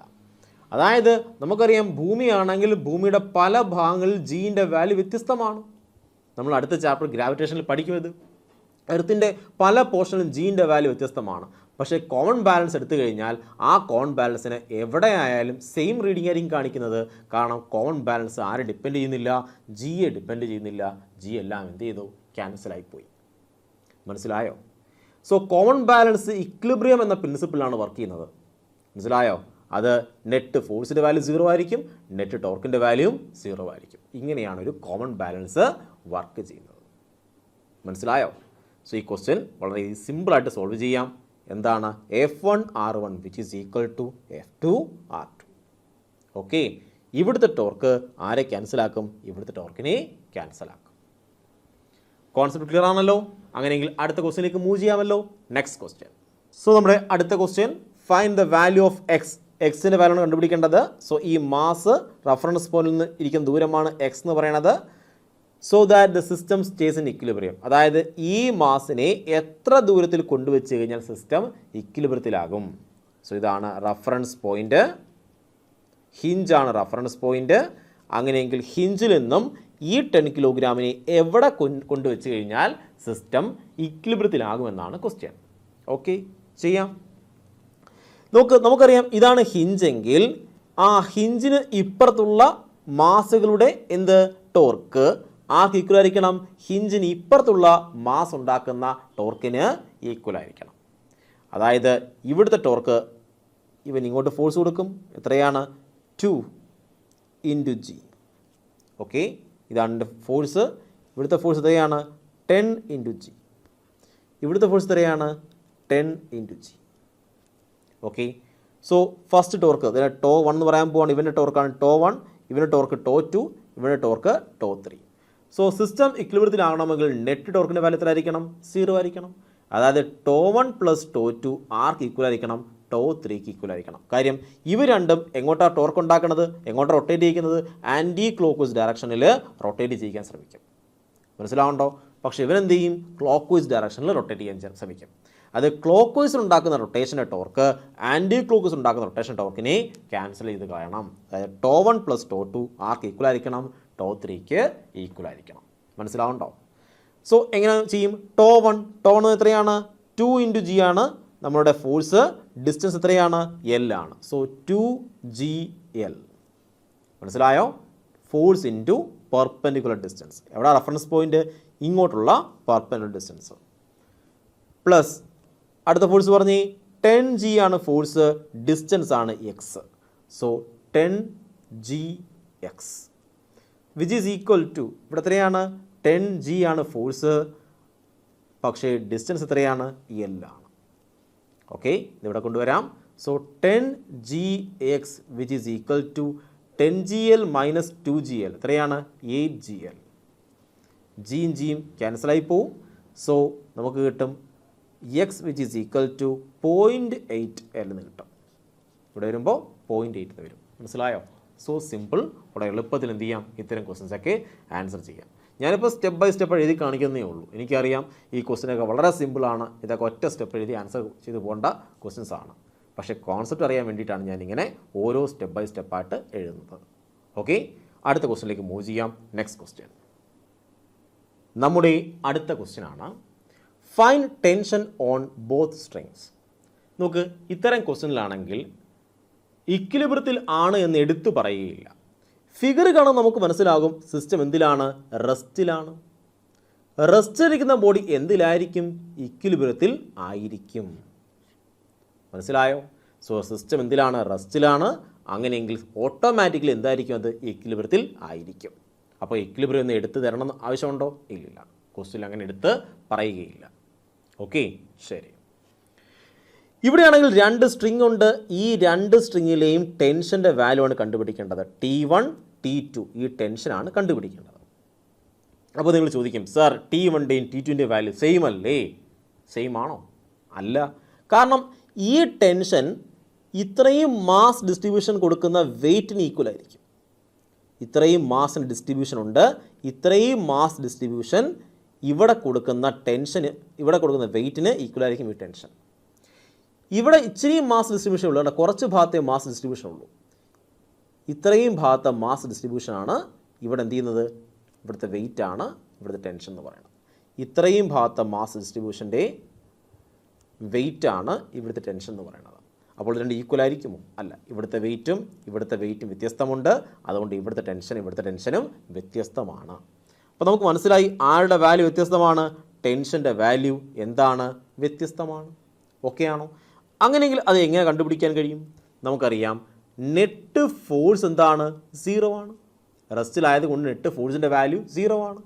അതായത് നമുക്കറിയാം ഭൂമിയാണെങ്കിൽ ഭൂമിയുടെ പല ഭാഗങ്ങളിൽ ജിൻ്റെ വാല്യൂ വ്യത്യസ്തമാണ്. നമ്മൾ അടുത്ത ചാപ്റ്റർ ഗ്രാവിറ്റേഷനിൽ പഠിക്കുന്നത് എർത്തിൻ്റെ പല പോർഷനിലും ജിൻ്റെ വാല്യൂ വ്യത്യസ്തമാണ്. പക്ഷേ കോമൺ ബാലൻസ് എടുത്തു കഴിഞ്ഞാൽ ആ കോമൺ ബാലൻസിന് എവിടെയായാലും സെയിം റീഡിംഗ് ആയിരിക്കും കാണിക്കുന്നത്. കാരണം കോമൺ ബാലൻസ് ആരെ ഡിപ്പെൻഡ് ചെയ്യുന്നില്ല? ജിയെ ഡിപ്പെൻഡ് ചെയ്യുന്നില്ല. ജി എല്ലാം എന്ത് ചെയ്തു? ക്യാൻസലായിപ്പോയി. മനസ്സിലായോ? സോ കോമൺ ബാലൻസ് ഇക്വിലിബ്രിയം എന്ന പ്രിൻസിപ്പിളാണ് വർക്ക് ചെയ്യുന്നത്. മനസ്സിലായോ? അത് നെറ്റ് ഫോഴ്സിൻ്റെ വാല്യൂ 0 ആയിരിക്കും, നെറ്റ് ടോർക്കിൻ്റെ വാല്യൂവും 0 ആയിരിക്കും. ഇങ്ങനെയാണ് ഒരു കോമൺ ബാലൻസ് വർക്ക് ചെയ്യുന്നത്. മനസ്സിലായോ? സോ ഈ ക്വസ്റ്റ്യൻ വളരെ സിമ്പിളായിട്ട് സോൾവ് ചെയ്യാം. എന്താണ്? F1 R1 which is equal to F2 R2. Okay, ഇവിടുത്തെ ടോർക്ക് ആരെ ക്യാൻസലാക്കും? ഇവിടുത്തെ ടോർക്കിനെ ക്യാൻസലാക്കും. കോൺസെപ്റ്റ് ക്ലിയർ ആണല്ലോ? അങ്ങനെയെങ്കിൽ അടുത്ത ക്വസ്റ്റ്യനിലേക്ക് മൂവ് ചെയ്യാമല്ലോ. Next question. സോ നമ്മുടെ അടുത്ത question, find the value of X. എക്സിൻ്റെ വാല്യൂ ആണ് കണ്ടുപിടിക്കേണ്ടത്. സോ ഈ മാസ് റഫറൻസ് പോയിന്റിൽ നിന്ന് ഇരിക്കുന്ന ദൂരമാണ് എക്സ് എന്ന് പറയുന്നത്. So that the system stays in equilibrium. അതായത് ഈ മാസിനെ എത്ര ദൂരത്തിൽ കൊണ്ടുവച്ച് കഴിഞ്ഞാൽ സിസ്റ്റം ഇക്വിലിബ്രിയത്തിലാകും. സോ ഇതാണ് റഫറൻസ് പോയിന്റ്. ഹിഞ്ചാണ് റഫറൻസ് പോയിന്റ്. അങ്ങനെയെങ്കിൽ ഹിഞ്ചിൽ നിന്നും ഈ 10 കിലോഗ്രാമിനെ എവിടെ കൊണ്ടുവച്ച് കഴിഞ്ഞാൽ സിസ്റ്റം ഇക്വിലിബ്രിയത്തിലാകുമെന്നാണ് ക്വസ്റ്റ്യൻ. ഓക്കെ, ചെയ്യാം. നമുക്കറിയാം ഇതാണ് ഹിഞ്ചെങ്കിൽ ആ ഹിഞ്ചിന് ഇപ്പുറത്തുള്ള മാസുകളുടെ ടോർക്ക് ആർക്ക് ഈക്വൽ ആയിരിക്കണം? ഹിഞ്ചിന് ഇപ്പുറത്തുള്ള മാസ് ഉണ്ടാക്കുന്ന ടോർക്കിന് ഈക്വൽ ആയിരിക്കണം. അതായത് ഇവിടുത്തെ ടോർക്ക് ഇവൻ ഇങ്ങോട്ട് ഫോഴ്സ് കൊടുക്കും. എത്രയാണ്? 2 × G. ഓക്കെ, ഇതാണ് ഫോഴ്സ്. ഇവിടുത്തെ ഫോഴ്സ് എത്രയാണ്? 10 × G. ഇവിടുത്തെ ഫോഴ്സ് എത്രയാണ്? 10 × G. Okay, so first torque ഇതിനെ ടോ 1 എന്ന് പറയാൻ പോവാണ്. ഇവൻ്റെ ടോർക്കാണ് ടോ 1, ഇവൻ്റെ ടോർക്ക് ടോ 2, ഇവൻ്റെ ടോർക്ക് ടോ 3. സോ സിസ്റ്റം ഇക്വിലിബ്രിയത്തിലാകണമെങ്കിൽ നെറ്റ് ടോർക്കിൻ്റെ വാല്യൂ എത്ര ആയിരിക്കണം? 0 ആയിരിക്കണം. അതായത് ടോ 1 പ്ലസ് ടോ 2 ആർക്ക് ഈക്വൽ ആയിരിക്കണം? ടോ 3ക്ക് ഈക്വൽ ആയിരിക്കണം. കാര്യം ഇവ രണ്ടും എങ്ങോട്ടാണ് ടോർക്ക് ഉണ്ടാക്കുന്നത്? എങ്ങോട്ടാണ് റൊട്ടേറ്റ് ചെയ്യിക്കുന്നത്? ആൻറ്റി ക്ലോക്ക് വൈസ് ഡയറക്ഷനിൽ റൊട്ടേറ്റ് ചെയ്യിക്കാൻ ശ്രമിക്കും. മനസ്സിലാവുണ്ടോ? പക്ഷേ ഇവരെന്ത് ചെയ്യും? ക്ലോക്ക് വൈസ് ഡയറക്ഷനിൽ റൊട്ടേറ്റ് ചെയ്യാൻ ശ്രമിക്കും. അത് ക്ലോക്ക് വൈസിൽ ഉണ്ടാക്കുന്ന റൊട്ടേഷൻ്റെ ടോർക്ക് ആൻറ്റി ക്ലോക്ക് വൈസ് ഉണ്ടാക്കുന്ന റൊട്ടേഷൻ ടോർക്കിനെ ക്യാൻസൽ ചെയ്ത് കളയണം. അതായത് ടോ 1 പ്ലസ് ടോ 2 ആർക്ക് ഈക്വൽ ആയിരിക്കണം? ടോ 3ക്ക് ഈക്വൽ ആയിരിക്കണം. മനസ്സിലാവുണ്ടോ? സോ എങ്ങനെ ചെയ്യും? ടോ 1 എത്രയാണ്? 2 × G ആണ് നമ്മളുടെ ഫോഴ്സ്. ഡിസ്റ്റൻസ് എത്രയാണ്? L ആണ്. So 2GL. മനസ്സിലായോ? Force into perpendicular distance. എവിടെ റഫറൻസ് പോയിന്റ്? ഇങ്ങോട്ടുള്ള പെർപെൻഡിക്കുലർ ഡിസ്റ്റൻസ് പ്ലസ് അടുത്ത ഫോഴ്സ് പറഞ്ഞ് 10G ആണ് ഫോഴ്സ്, ഡിസ്റ്റൻസ് ആണ് X. So 10GX which is equal to ഇവിടെ എത്രയാണ്? 10G ആണ് ഫോഴ്സ്, പക്ഷേ ഡിസ്റ്റൻസ് എത്രയാണ്? L ആണ്. ഓക്കെ, ഇതിവിടെ കൊണ്ടുവരാം. So 10GX which is equal to 10GL minus 2GL എത്രയാണ്? 8GL. ജിയും ജിയും ക്യാൻസലായി പോവും. സോ നമുക്ക് കിട്ടും X which is equal to 0.8L എന്ന് കിട്ടും. ഇവിടെ വരുമ്പോൾ 0.8 എന്ന് വരും. മനസ്സിലായോ? So simple. ഇവിടെ എളുപ്പത്തിൽ എന്ത് ചെയ്യാം? ഇത്തരം ക്വസ്റ്റ്യൻസൊക്കെ ആൻസർ ചെയ്യാം. ഞാനിപ്പോൾ സ്റ്റെപ്പ് ബൈ സ്റ്റെപ്പ് എഴുതി കാണിക്കുന്നേ ഉള്ളൂ. എനിക്കറിയാം ഈ ക്വസ്റ്റ്യനൊക്കെ വളരെ സിമ്പിളാണ്. ഇതൊക്കെ ഒറ്റ സ്റ്റെപ്പ് എഴുതി ആൻസർ ചെയ്ത് പോകേണ്ട ക്വസ്റ്റ്യൻസ് ആണ്. പക്ഷേ കോൺസെപ്റ്റ് അറിയാൻ വേണ്ടിയിട്ടാണ് ഞാനിങ്ങനെ ഓരോ സ്റ്റെപ്പ് ബൈ സ്റ്റെപ്പായിട്ട് എഴുതുന്നത്. ഓക്കെ, അടുത്ത ക്വസ്റ്റ്യനിലേക്ക് മൂവ് ചെയ്യാം. Next question. നമ്മുടെ അടുത്ത ക്വസ്റ്റ്യൻ ആണ് find tension on both strings. നമുക്ക് ഇത്തരം ക്വസ്റ്റ്യനിലാണെങ്കിൽ ഇക്വിലിബ്രിയത്തിൽ ആണ് എന്ന് എടുത്തു പറയുകയില്ല. ഫിഗർ കാണാൻ നമുക്ക് മനസ്സിലാകും സിസ്റ്റം എന്തിലാണ്? റെസ്റ്റിലാണ്. റെസ്റ്റിലിരിക്കുന്ന ബോഡി എന്തിലായിരിക്കും? ഇക്വിലിബ്രിയത്തിൽ ആയിരിക്കും. മനസ്സിലായോ? സോ സിസ്റ്റം എന്തിലാണ്? റെസ്റ്റിലാണ്. അങ്ങനെയെങ്കിൽ ഓട്ടോമാറ്റിക്കലി എന്തായിരിക്കും? അത് ഇക്വിലിബ്രിയത്തിൽ ആയിരിക്കും. അപ്പോൾ ഇക്വിലിബ്രിയം ഒന്ന് എടുത്ത് തരണം ആവശ്യമുണ്ടോ? ഇല്ലില്ല. ക്വസ്റ്റ്യൻ അങ്ങനെ എടുത്ത് പറയുകയില്ല. ഓക്കെ, ശരി. ഇവിടെയാണെങ്കിൽ 2 സ്ട്രിങ് ഉണ്ട്. ഈ 2 സ്ട്രിങ്ങിലെയും ടെൻഷൻ്റെ വാല്യൂ ആണ് കണ്ടുപിടിക്കേണ്ടത്. T1 T2 ഈ ടെൻഷനാണ് കണ്ടുപിടിക്കേണ്ടത്. അപ്പോൾ നിങ്ങൾ ചോദിക്കും, സാർ T1ൻ്റെയും T2ൻ്റെയും വാല്യൂ സെയിം അല്ലേ? സെയിം ആണോ? അല്ല. കാരണം ഈ ടെൻഷൻ ഇത്രയും മാസ് ഡിസ്ട്രിബ്യൂഷൻ കൊടുക്കുന്ന വെയ്റ്റിന് ഈക്വൽ ആയിരിക്കും. ഇത്രയും മാസിന് ഡിസ്ട്രിബ്യൂഷൻ ഉണ്ട്. ഇത്രയും മാസ് ഡിസ്ട്രിബ്യൂഷൻ ഇവിടെ കൊടുക്കുന്ന ടെൻഷന്, ഇവിടെ കൊടുക്കുന്ന വെയ്റ്റിന് ഈക്വൽ ആയിരിക്കും ഈ ടെൻഷൻ. ഇവിടെ ഇച്ചിരി മാസ് ഡിസ്ട്രിബ്യൂഷൻ ഉള്ളൂ, കേട്ടോ, കുറച്ച് ഭാഗത്തെ മാസ് ഡിസ്ട്രിബ്യൂഷൻ ഉള്ളൂ. ഇത്രയും ഭാഗത്തെ മാസ് ഡിസ്ട്രിബ്യൂഷനാണ് ഇവിടെ എന്ത് ചെയ്യുന്നത്, ഇവിടുത്തെ വെയിറ്റ് ആണ് ഇവിടുത്തെ ടെൻഷൻ എന്ന് പറയുന്നത്. ഇത്രയും ഭാഗത്തെ മാസ് ഡിസ്ട്രിബ്യൂഷൻ്റെ വെയിറ്റ് ആണ് ഇവിടുത്തെ ടെൻഷൻ എന്ന് പറയുന്നത്. അപ്പോൾ രണ്ട് ഈക്വൽ ആയിരിക്കുമോ? അല്ല, ഇവിടുത്തെ വെയിറ്റും വ്യത്യസ്തമുണ്ട്. അതുകൊണ്ട് ഇവിടുത്തെ ടെൻഷനും വ്യത്യസ്തമാണ്. അപ്പോൾ നമുക്ക് മനസ്സിലായി ആരുടെ വാല്യൂ വ്യത്യസ്തമാണ്, ടെൻഷൻ്റെ വാല്യൂ എന്താണ്, വ്യത്യസ്തമാണ്. ഓക്കെ ആണോ? അങ്ങനെയെങ്കിൽ അത് എങ്ങനെ കണ്ടുപിടിക്കാൻ കഴിയും? നമുക്കറിയാം നെറ്റ് ഫോഴ്സ് എന്താണ്, 0 ആണ്. റെസ്റ്റിലായതുകൊണ്ട് നെറ്റ് ഫോഴ്സിൻ്റെ വാല്യൂ 0 ആണ്.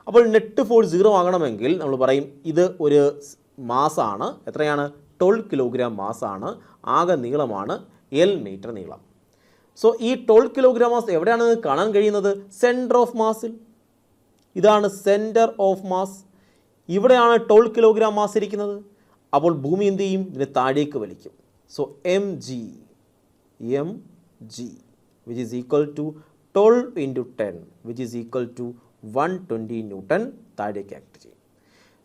അപ്പോൾ നെറ്റ് ഫോഴ്സ് 0 ആകണമെങ്കിൽ നമ്മൾ പറയും ഇത് ഒരു മാസാണ്. എത്രയാണ്? 12 കിലോഗ്രാം മാസാണ്. ആകെ നീളമാണ് L മീറ്റർ നീളം. സോ ഈ 12 കിലോഗ്രാം മാസ് എവിടെയാണ് കാണാൻ കഴിയുന്നത്? സെൻറ്റർ ഓഫ് മാസിൽ. ഇതാണ് സെൻറ്റർ ഓഫ് മാസ്. ഇവിടെയാണ് 12 കിലോഗ്രാം മാസ് ഇരിക്കുന്നത്. അപ്പോൾ ഭൂമി എന്ത് ചെയ്യും? ഇതിനെ താഴേക്ക് വലിക്കും. So mg which is equal to 12 into 10 which is equal to 120 newton താഴേക്ക് ആക്ട് ചെയ്യും.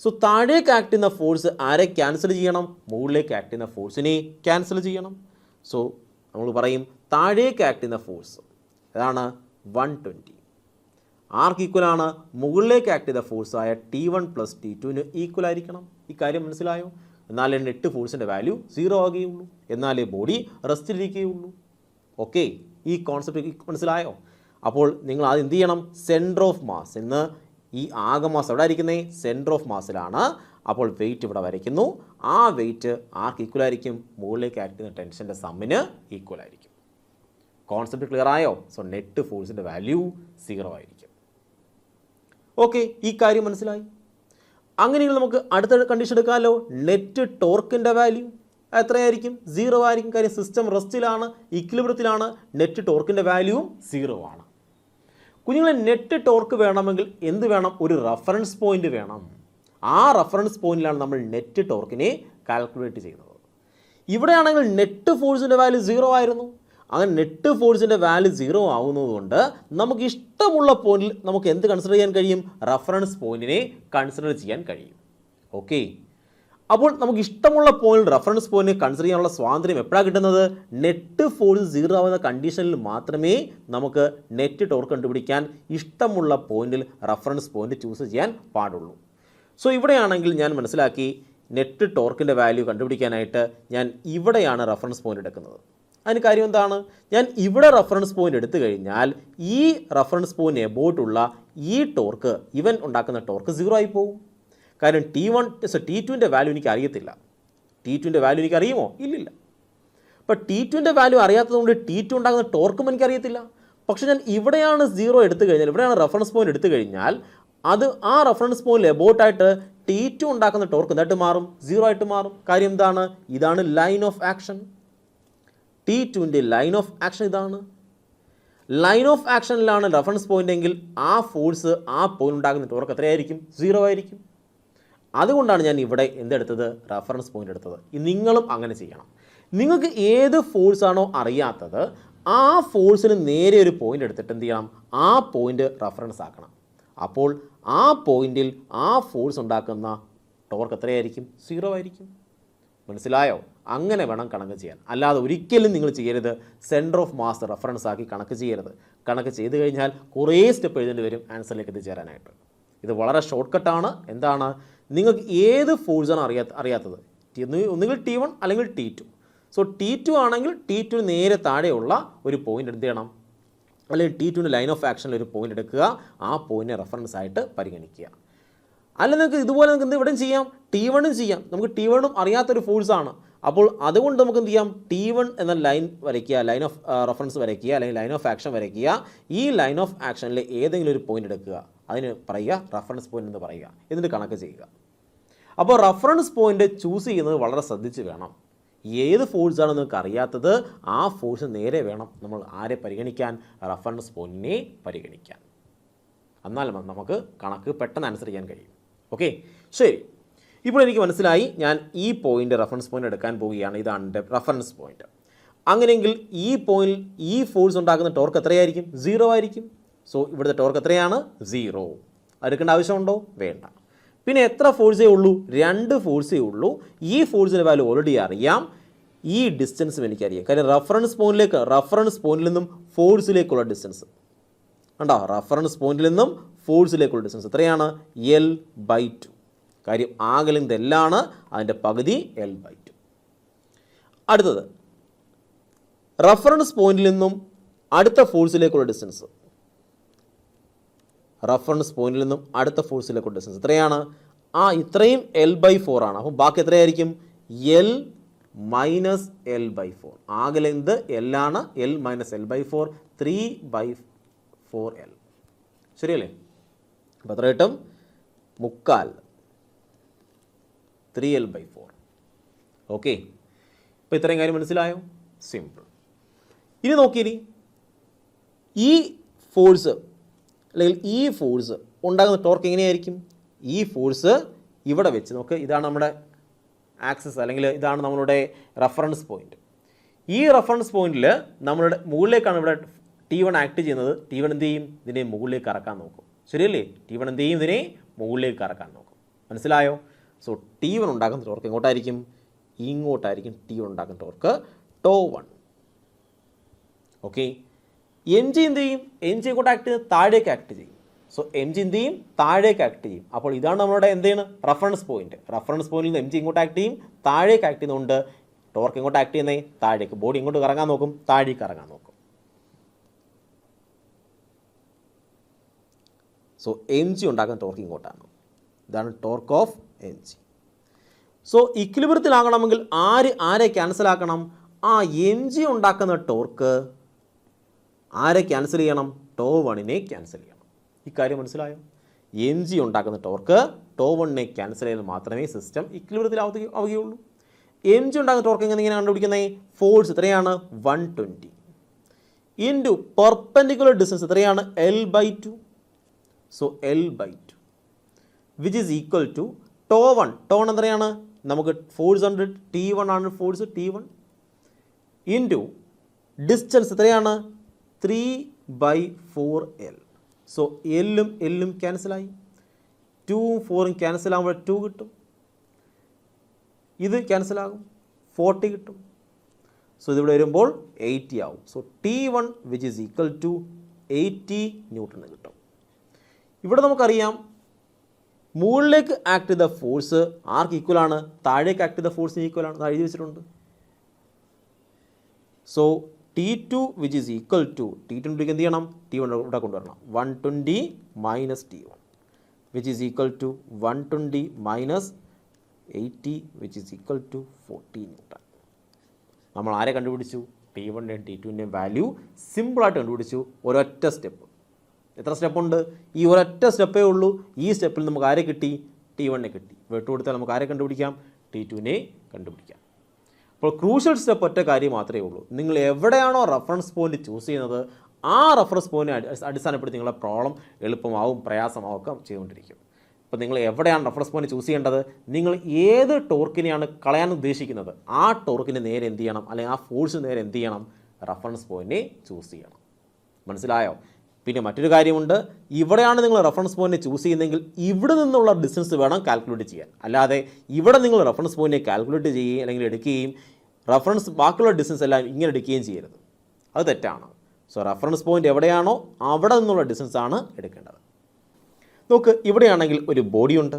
സോ താഴേക്ക് ആക്ട് ചെയ്യുന്ന ഫോഴ്സ് ആരെ ക്യാൻസൽ ചെയ്യണം? മുകളിലേക്ക് ആക്ട് ചെയ്യുന്ന ഫോഴ്സിനെ ക്യാൻസൽ ചെയ്യണം. സോ നമ്മൾ പറയും താഴേക്ക് ആക്ട് ചെയ്യുന്ന ഫോഴ്സ് അതാണ് 120. ആർക്ക് ഈക്വലാണ്? മുകളിലേക്ക് ആക്ട് ചെയ്ത ഫോഴ്സായ T1 + T2 ഈക്വൽ ആയിരിക്കണം. ഈ കാര്യം മനസ്സിലായോ? എന്നാലേ നെറ്റ് ഫോഴ്സിൻ്റെ വാല്യൂ 0 ആകുകയുള്ളൂ, എന്നാലേ ബോഡി റെസ്റ്റിലിരിക്കുകയുള്ളൂ. ഓക്കെ, ഈ കോൺസെപ്റ്റ് മനസ്സിലായോ? അപ്പോൾ നിങ്ങൾ ആദ്യം എന്ത് ചെയ്യണം? സെൻറ്റർ ഓഫ് മാസ് എന്ന്, ഈ ആകെ മാസ് എവിടെ ആയിരിക്കുന്നത്? സെൻറ്റർ ഓഫ് മാസിലാണ്. അപ്പോൾ വെയിറ്റ് ഇവിടെ വരയ്ക്കുന്നു. ആ വെയിറ്റ് ആർക്ക് ഈക്വൽ ആയിരിക്കും? മുകളിലേക്ക് ആക്ട് ചെയ്യുന്ന ടെൻഷൻ്റെ സമ്മിന് ഈക്വൽ ആയിരിക്കും. കോൺസെപ്റ്റ് ക്ലിയർ ആയോ? സോ നെറ്റ് ഫോഴ്സിൻ്റെ വാല്യൂ 0 ആയിരിക്കും. ഓക്കെ, ഈ കാര്യം മനസ്സിലായി. അങ്ങനെയെങ്കിൽ നമുക്ക് അടുത്ത കണ്ടീഷൻ എടുക്കാമല്ലോ. നെറ്റ് ടോർക്കിൻ്റെ വാല്യൂ എത്രയായിരിക്കും? 0 ആയിരിക്കും. കാര്യം സിസ്റ്റം റെസ്റ്റിലാണ്, ഇക്വിലിബ്രിയത്തിലാണ്. നെറ്റ് ടോർക്കിൻ്റെ വാല്യൂവും 0 ആണ്. കുഞ്ഞുങ്ങളെ, നെറ്റ് ടോർക്ക് വേണമെങ്കിൽ എന്ത് വേണം? ഒരു റഫറൻസ് പോയിന്റ് വേണം. ആ റഫറൻസ് പോയിന്റിലാണ് നമ്മൾ നെറ്റ് ടോർക്കിനെ കാൽക്കുലേറ്റ് ചെയ്യുന്നത്. ഇവിടെയാണെങ്കിൽ നെറ്റ് ഫോഴ്സിൻ്റെ വാല്യൂ 0 ആയിരുന്നു. അങ്ങനെ നെറ്റ് ഫോഴ്സിൻ്റെ വാല്യൂ 0 ആവുന്നതുകൊണ്ട് നമുക്ക് ഇഷ്ടമുള്ള പോയിന്റിൽ നമുക്ക് എന്ത് കൺസിഡർ ചെയ്യാൻ കഴിയും? റഫറൻസ് പോയിന്റിനെ കൺസിഡർ ചെയ്യാൻ കഴിയും. ഓക്കെ, അപ്പോൾ നമുക്ക് ഇഷ്ടമുള്ള പോയിന്റ് റഫറൻസ് പോയിന്റിനെ കൺസിഡർ ചെയ്യാനുള്ള സ്വാതന്ത്ര്യം എപ്പോഴാണ് കിട്ടുന്നത്? നെറ്റ് ഫോഴ്സ് 0 ആവുന്ന കണ്ടീഷനിൽ മാത്രമേ നമുക്ക് നെറ്റ് ടോർക്ക് കണ്ടുപിടിക്കാൻ ഇഷ്ടമുള്ള പോയിന്റിൽ റഫറൻസ് പോയിന്റ് ചൂസ് ചെയ്യാൻ പാടുള്ളൂ. സോ ഇവിടെയാണെങ്കിൽ ഞാൻ മനസ്സിലാക്കി നെറ്റ് ടോർക്കിൻ്റെ വാല്യൂ കണ്ടുപിടിക്കാനായിട്ട് ഞാൻ ഇവിടെയാണ് റഫറൻസ് പോയിന്റ് എടുക്കുന്നത്. അതിന് കാര്യം എന്താണ്? ഞാൻ ഇവിടെ റഫറൻസ് പോയിന്റ് എടുത്തു കഴിഞ്ഞാൽ ഈ റഫറൻസ് പോയിന്റ് എബോട്ടുള്ള ഈ ടോർക്ക്, ഇവൻ ഉണ്ടാക്കുന്ന ടോർക്ക് 0 ആയി പോകും. കാര്യം T2ൻ്റെ വാല്യൂ എനിക്ക് അറിയത്തില്ല. T2ൻ്റെ വാല്യൂ എനിക്ക് അറിയുമോ? ഇല്ലില്ല. അപ്പോൾ T2ൻ്റെ വാല്യൂ അറിയാത്തതുകൊണ്ട് T2 ഉണ്ടാകുന്ന ടോർക്കും എനിക്കറിയത്തില്ല. പക്ഷേ ഞാൻ ഇവിടെയാണ് 0 എടുത്തു കഴിഞ്ഞാൽ, ഇവിടെയാണ് റഫറൻസ് പോയിന്റ് എടുത്തു കഴിഞ്ഞാൽ അത് ആ റഫറൻസ് പോയിന്റ് എബോട്ടായിട്ട് T2 ഉണ്ടാക്കുന്ന ടോർക്ക് എന്തായിട്ട് മാറും? 0 ആയിട്ട് മാറും. കാര്യം എന്താണ്? ഇതാണ് ലൈൻ ഓഫ് ആക്ഷൻ. T2ൻ്റെ ലൈൻ ഓഫ് ആക്ഷൻ ഇതാണ്. ലൈൻ ഓഫ് ആക്ഷനിലാണ് റഫറൻസ് പോയിന്റ് എങ്കിൽ ആ ഫോഴ്സ്, ആ പോയിന്റ് ഉണ്ടാകുന്ന ടോർക്ക് എത്രയായിരിക്കും? 0 ആയിരിക്കും. അതുകൊണ്ടാണ് ഞാൻ ഇവിടെ എന്തെടുത്തത്? റഫറൻസ് പോയിന്റ് എടുത്തത്. നിങ്ങളും അങ്ങനെ ചെയ്യണം. നിങ്ങൾക്ക് ഏത് ഫോഴ്സാണോ അറിയാത്തത് ആ ഫോഴ്സിന് നേരെ ഒരു പോയിന്റ് എടുത്തിട്ട് എന്ത് ചെയ്യണം? ആ പോയിന്റ് റഫറൻസ് ആക്കണം. അപ്പോൾ ആ പോയിന്റിൽ ആ ഫോഴ്സ് ഉണ്ടാക്കുന്ന ടോർക്ക് എത്രയായിരിക്കും? 0 ആയിരിക്കും. മനസ്സിലായോ? അങ്ങനെ വേണം കണക്ക് ചെയ്യാൻ. അല്ലാതെ ഒരിക്കലും നിങ്ങൾ ചെയ്യരുത് സെൻറ്റർ ഓഫ് മാസ് റെഫറൻസ് ആക്കി കണക്ക് ചെയ്യരുത്. കണക്ക് ചെയ്ത് കഴിഞ്ഞാൽ കുറേ സ്റ്റെപ്പ് എഴുതേണ്ടി വരും ആൻസറിലേക്ക് എത്തിച്ചേരാനായിട്ട്. ഇത് വളരെ ഷോർട്ട് കട്ടാണ്. എന്താണ്? നിങ്ങൾക്ക് ഏത് ഫോഴ്സാണ് അറിയാത്തത്, ഒന്നുകിൽ T1 അല്ലെങ്കിൽ T2. സോ T2 ആണെങ്കിൽ T2 നേരെ താഴെയുള്ള ഒരു പോയിന്റ് എന്ത് ചെയ്യണം? അല്ലെങ്കിൽ T2ൻ്റെ ലൈൻ ഓഫ് ആക്ഷനിൽ ഒരു പോയിന്റ് എടുക്കുക, ആ പോയിന്റിനെ റെഫറൻസ് ആയിട്ട് പരിഗണിക്കുക. അല്ല നിങ്ങൾക്ക് ഇതുപോലെ നിങ്ങൾക്ക് എന്ത് ഇവിടെയും ചെയ്യാം, T1ഉം ചെയ്യാം. നമുക്ക് T1ഉം അറിയാത്തൊരു ഫോഴ്സാണ്. അപ്പോൾ അതുകൊണ്ട് നമുക്ക് എന്ത് ചെയ്യാം? T1 എന്ന ലൈൻ വരയ്ക്കുക, ലൈൻ ഓഫ് റെഫറൻസ് വരയ്ക്കുക, അല്ലെങ്കിൽ ലൈൻ ഓഫ് ആക്ഷൻ വരയ്ക്കുക. ഈ ലൈൻ ഓഫ് ആക്ഷനിൽ ഏതെങ്കിലും ഒരു പോയിന്റ് എടുക്കുക, അതിന് പറയുക റെഫറൻസ് പോയിന്റ് എന്ന് പറയുക, എന്നിട്ട് കണക്ക് ചെയ്യുക. അപ്പോൾ റെഫറൻസ് പോയിന്റ് ചൂസ് ചെയ്യുന്നത് വളരെ ശ്രദ്ധിച്ച് വേണം. ഏത് ഫോഴ്സാണ് നിങ്ങൾക്ക് അറിയാത്തത് ആ ഫോഴ്സ് നേരെ വേണം നമ്മൾ ആരെ പരിഗണിക്കാൻ? റെഫറൻസ് പോയിന്റിനെ പരിഗണിക്കാൻ. എന്നാൽ നമുക്ക് കണക്ക് പെട്ടെന്ന് ആൻസർ ചെയ്യാൻ കഴിയും. ഓക്കെ, ശരി. ഇപ്പോൾ എനിക്ക് മനസ്സിലായി ഞാൻ ഈ പോയിന്റ് റെഫറൻസ് പോയിന്റ് എടുക്കാൻ പോവുകയാണ്. ഇതാണ് എൻ്റെ റെഫറൻസ് പോയിന്റ്. അങ്ങനെയെങ്കിൽ ഈ പോയിന്റ് ഈ ഫോഴ്സ് ഉണ്ടാക്കുന്ന ടോർക്ക് എത്രയായിരിക്കും? 0 ആയിരിക്കും. സോ ഇവിടുത്തെ ടോർക്ക് എത്രയാണ്? 0. എടുക്കേണ്ട ആവശ്യമുണ്ടോ? വേണ്ട. പിന്നെ എത്ര ഫോഴ്സേ ഉള്ളൂ? 2 ഫോഴ്സേ ഉള്ളൂ. ഈ ഫോഴ്സിൻ്റെ വാല്യൂ ഓൾറെഡി അറിയാം. ഈ ഡിസ്റ്റൻസും എനിക്കറിയാം. കാര്യം റഫറൻസ് പോയിന്റിൽ നിന്നും ഫോഴ്സിലേക്കുള്ള ഡിസ്റ്റൻസ് കണ്ടോ, റഫറൻസ് പോയിന്റിൽ നിന്നും ഫോഴ്സിലേക്കുള്ള ഡിസ്റ്റൻസ് എത്രയാണ്? L/2. കാര്യം ആകെ ലെങ്ത് എല്ലാണ്, അതിൻ്റെ പകുതി L/2. അടുത്തത് റഫറൻസ് പോയിന്റിൽ നിന്നും അടുത്ത ഫോഴ്സിലേക്കുള്ള ഡിസ്റ്റൻസ്. റഫറൻസ് പോയിന്റിൽ നിന്നും അടുത്ത ഫോഴ്സിലേക്കുള്ള ഡിസ്റ്റൻസ് എത്രയാണ്? ഇത്രയും L/4 ആണ്. അപ്പം ബാക്കി എത്രയായിരിക്കും? L minus L/4. ആകെ ലെങ്ത് L ആണ്, L മൈനസ് L/4 3/4L. ശരിയല്ലേ? അപ്പോൾ എത്ര കിട്ടും? 3/4 3L/4. ഓക്കെ, ഇപ്പോൾ ഇത്രയും കാര്യം മനസ്സിലായോ? സിമ്പിൾ. ഇനി നോക്കിയിനി ഈ ഫോഴ്സ് അല്ലെങ്കിൽ ഈ ഫോഴ്സ് ഉണ്ടാകുന്ന ടോർക്ക് എങ്ങനെയായിരിക്കും? ഈ ഫോഴ്സ് ഇവിടെ വെച്ച് നോക്ക്, ഇതാണ് നമ്മുടെ ആക്സിസ് അല്ലെങ്കിൽ ഇതാണ് നമ്മളുടെ റഫറൻസ് പോയിന്റ്. ഈ റഫറൻസ് പോയിന്റിൽ നമ്മളുടെ മുകളിലേക്കാണ് ഇവിടെ T1 ആക്ട് ചെയ്യുന്നത്. T1 എന്ത് ചെയ്യും? ഇതിനെ മുകളിലേക്ക് കറക്കാൻ നോക്കും. ശരിയല്ലേ? T1 എന്ത് ചെയ്യും? ഇതിനെ മുകളിലേക്ക് കറക്കാൻ നോക്കും. മനസ്സിലായോ? സോ T1 ഉണ്ടാക്കുന്ന ടോർക്ക് എങ്ങോട്ടായിരിക്കും? ഇങ്ങോട്ടായിരിക്കും T1 ഉണ്ടാക്കുന്ന ടോർക്ക്, τ1. ഓക്കെ, mg എന്ത് ചെയ്യും? mg ഇങ്ങോട്ട് ആക്ട് ചെയ്ത് താഴേക്ക് ആക്ട് ചെയ്യും. സോ mg എന്ത് ചെയ്യും? താഴേക്ക് ആക്ട് ചെയ്യും. അപ്പോൾ ഇതാണ് നമ്മുടെ എന്താണ് റഫറൻസ് പോയിന്റ്. റഫറൻസ് പോയിന്റിൽ നിന്ന് mg ഇങ്ങോട്ട് ആക്ട് ചെയ്യും, താഴേക്ക് ആക്ട് ചെയ്യുന്നതുകൊണ്ട് ടോർക്ക് ഇങ്ങോട്ട് ആക്ട് ചെയ്യുന്നത് താഴേക്ക്. ബോഡി ഇങ്ങോട്ട് കറങ്ങാൻ നോക്കും, താഴേക്ക് കറങ്ങാൻ നോക്കും. സോ mg ഉണ്ടാക്കുന്ന ടോർക്ക് ഇങ്ങോട്ടാണ്. ഇതാണ് ടോർക്ക് ഓഫ് mg. സോ ഇക്വിലിബ്രിയത്തിലാകണമെങ്കിൽ ആരെ ക്യാൻസൽ ആക്കണം? mg ഉണ്ടാക്കുന്ന ടോർക്ക് ആരെ ക്യാൻസൽ ചെയ്യണം? τ1നെ ക്യാൻസൽ ചെയ്യണം. ഇക്കാര്യം മനസ്സിലായോ? mg ഉണ്ടാക്കുന്ന ടോർക്ക് τ1നെ ക്യാൻസൽ ചെയ്താൽ മാത്രമേ സിസ്റ്റം ഇക്വിലിബ്രിയത്തിലാവുകയുള്ളൂ. mg ഉണ്ടാക്കുന്ന ടോർക്ക് എങ്ങനെ കണ്ടുപിടിക്കുന്നത്? ഫോഴ്സ് എത്രയാണ്? 120 ഇൻറ്റു പെർപെൻഡിക്കുലർ ഡിസ്റ്റൻസ് എത്രയാണ്? L/2. So L/2 which is equal to τ1. τ1 എത്രയാണ്? നമുക്ക് ഫോഴ്സ് ഉണ്ട്, T1 ആണ് ഫോഴ്സ്, T1 ഇൻറ്റു ഡിസ്റ്റൻസ് എത്രയാണ്? 3/4L. സോ എല്ലും ക്യാൻസലായി, 2ഉം 4ഉം ക്യാൻസൽ ആകുമ്പോൾ 2 കിട്ടും, ഇത് ക്യാൻസലാകും 40 കിട്ടും. സോ ഇതിവിടെ വരുമ്പോൾ 80 ആവും. So T1 which is equal to 80 newton കിട്ടും. ഇവിടെ നമുക്കറിയാം മുകളിലേക്ക് ആക്ട് ചെയ്ത ഫോഴ്സ് ആർക്ക് ഈക്വൽ ആണ്? താഴേക്ക് ആക്ട് ചെയ്ത ഫോഴ്സിന് ഈക്വൽ ആണ്. അത് എഴുതി വെച്ചിട്ടുണ്ട്. So T2 which is equal to T2 എന്ത് ചെയ്യണം? T1 ഇവിടെ കൊണ്ടുവരണം. 120 minus T1 which is equal to 120 minus 80 which is equal to 40 newton. നമ്മൾ ആരെ കണ്ടുപിടിച്ചു? T1ൻ്റെയും T2ൻ്റെയും വാല്യൂ സിമ്പിളായിട്ട് കണ്ടുപിടിച്ചു. ഒരൊറ്റ സ്റ്റെപ്പ്. എത്ര സ്റ്റെപ്പുണ്ട്? ഈ ഒരൊറ്റ സ്റ്റെപ്പേ ഉള്ളൂ. ഈ സ്റ്റെപ്പിൽ നമുക്ക് ആരെ കിട്ടി? T1നെ കിട്ടി. വെട്ടുകൊടുത്താൽ നമുക്ക് ആരെ കണ്ടുപിടിക്കാം? T2നെ കണ്ടുപിടിക്കാം. അപ്പോൾ ക്രൂഷ്യൽ സ്റ്റെപ്പ് ഒറ്റ കാര്യം മാത്രമേ ഉള്ളൂ. നിങ്ങൾ എവിടെയാണോ റഫറൻസ് പോയിന്റ് ചൂസ് ചെയ്യുന്നത് ആ റഫറൻസ് പോയിന്റ് അടിസ്ഥാനപ്പെടുത്തി നിങ്ങളുടെ പ്രോബ്ലം എളുപ്പമാവും പ്രയാസമാവും ഒക്കെ ചെയ്തുകൊണ്ടിരിക്കും. അപ്പോൾ നിങ്ങൾ എവിടെയാണ് റഫറൻസ് പോയിന്റ് ചൂസ് ചെയ്യേണ്ടത്? നിങ്ങൾ ഏത് ടോർക്കിനെയാണ് കളയാൻ ഉദ്ദേശിക്കുന്നത് ആ ടോർക്കിന് നേരെ എന്ത് ചെയ്യണം? അല്ലെങ്കിൽ ആ ഫോഴ്സ് നേരെ എന്ത് ചെയ്യണം? റഫറൻസ് പോയിന്റിനെ ചൂസ് ചെയ്യണം. മനസ്സിലായോ? പിന്നെ മറ്റൊരു കാര്യമുണ്ട്, ഇവിടെയാണ് നിങ്ങൾ റഫറൻസ് പോയിന്റ് ചൂസ് ചെയ്യുന്നതെങ്കിൽ ഇവിടെ നിന്നുള്ള ഡിസ്റ്റൻസ് വേണം കാൽക്കുലേറ്റ് ചെയ്യാൻ. അല്ലാതെ ഇവിടെ നിങ്ങൾ റഫറൻസ് പോയിന്റിനെ കാൽക്കുലേറ്റ് ചെയ്യുകയും അല്ലെങ്കിൽ എടുക്കുകയും റഫറൻസ് ബാക്കിയുള്ള ഡിസ്റ്റൻസ് എല്ലാം ഇങ്ങനെ എടുക്കുകയും ചെയ്യരുത്. അത് തെറ്റാണ്. സോ റഫറൻസ് പോയിന്റ് എവിടെയാണോ അവിടെ നിന്നുള്ള ഡിസ്റ്റൻസ് ആണ് എടുക്കേണ്ടത്. നോക്ക്, ഇവിടെയാണെങ്കിൽ ഒരു ബോഡിയുണ്ട്.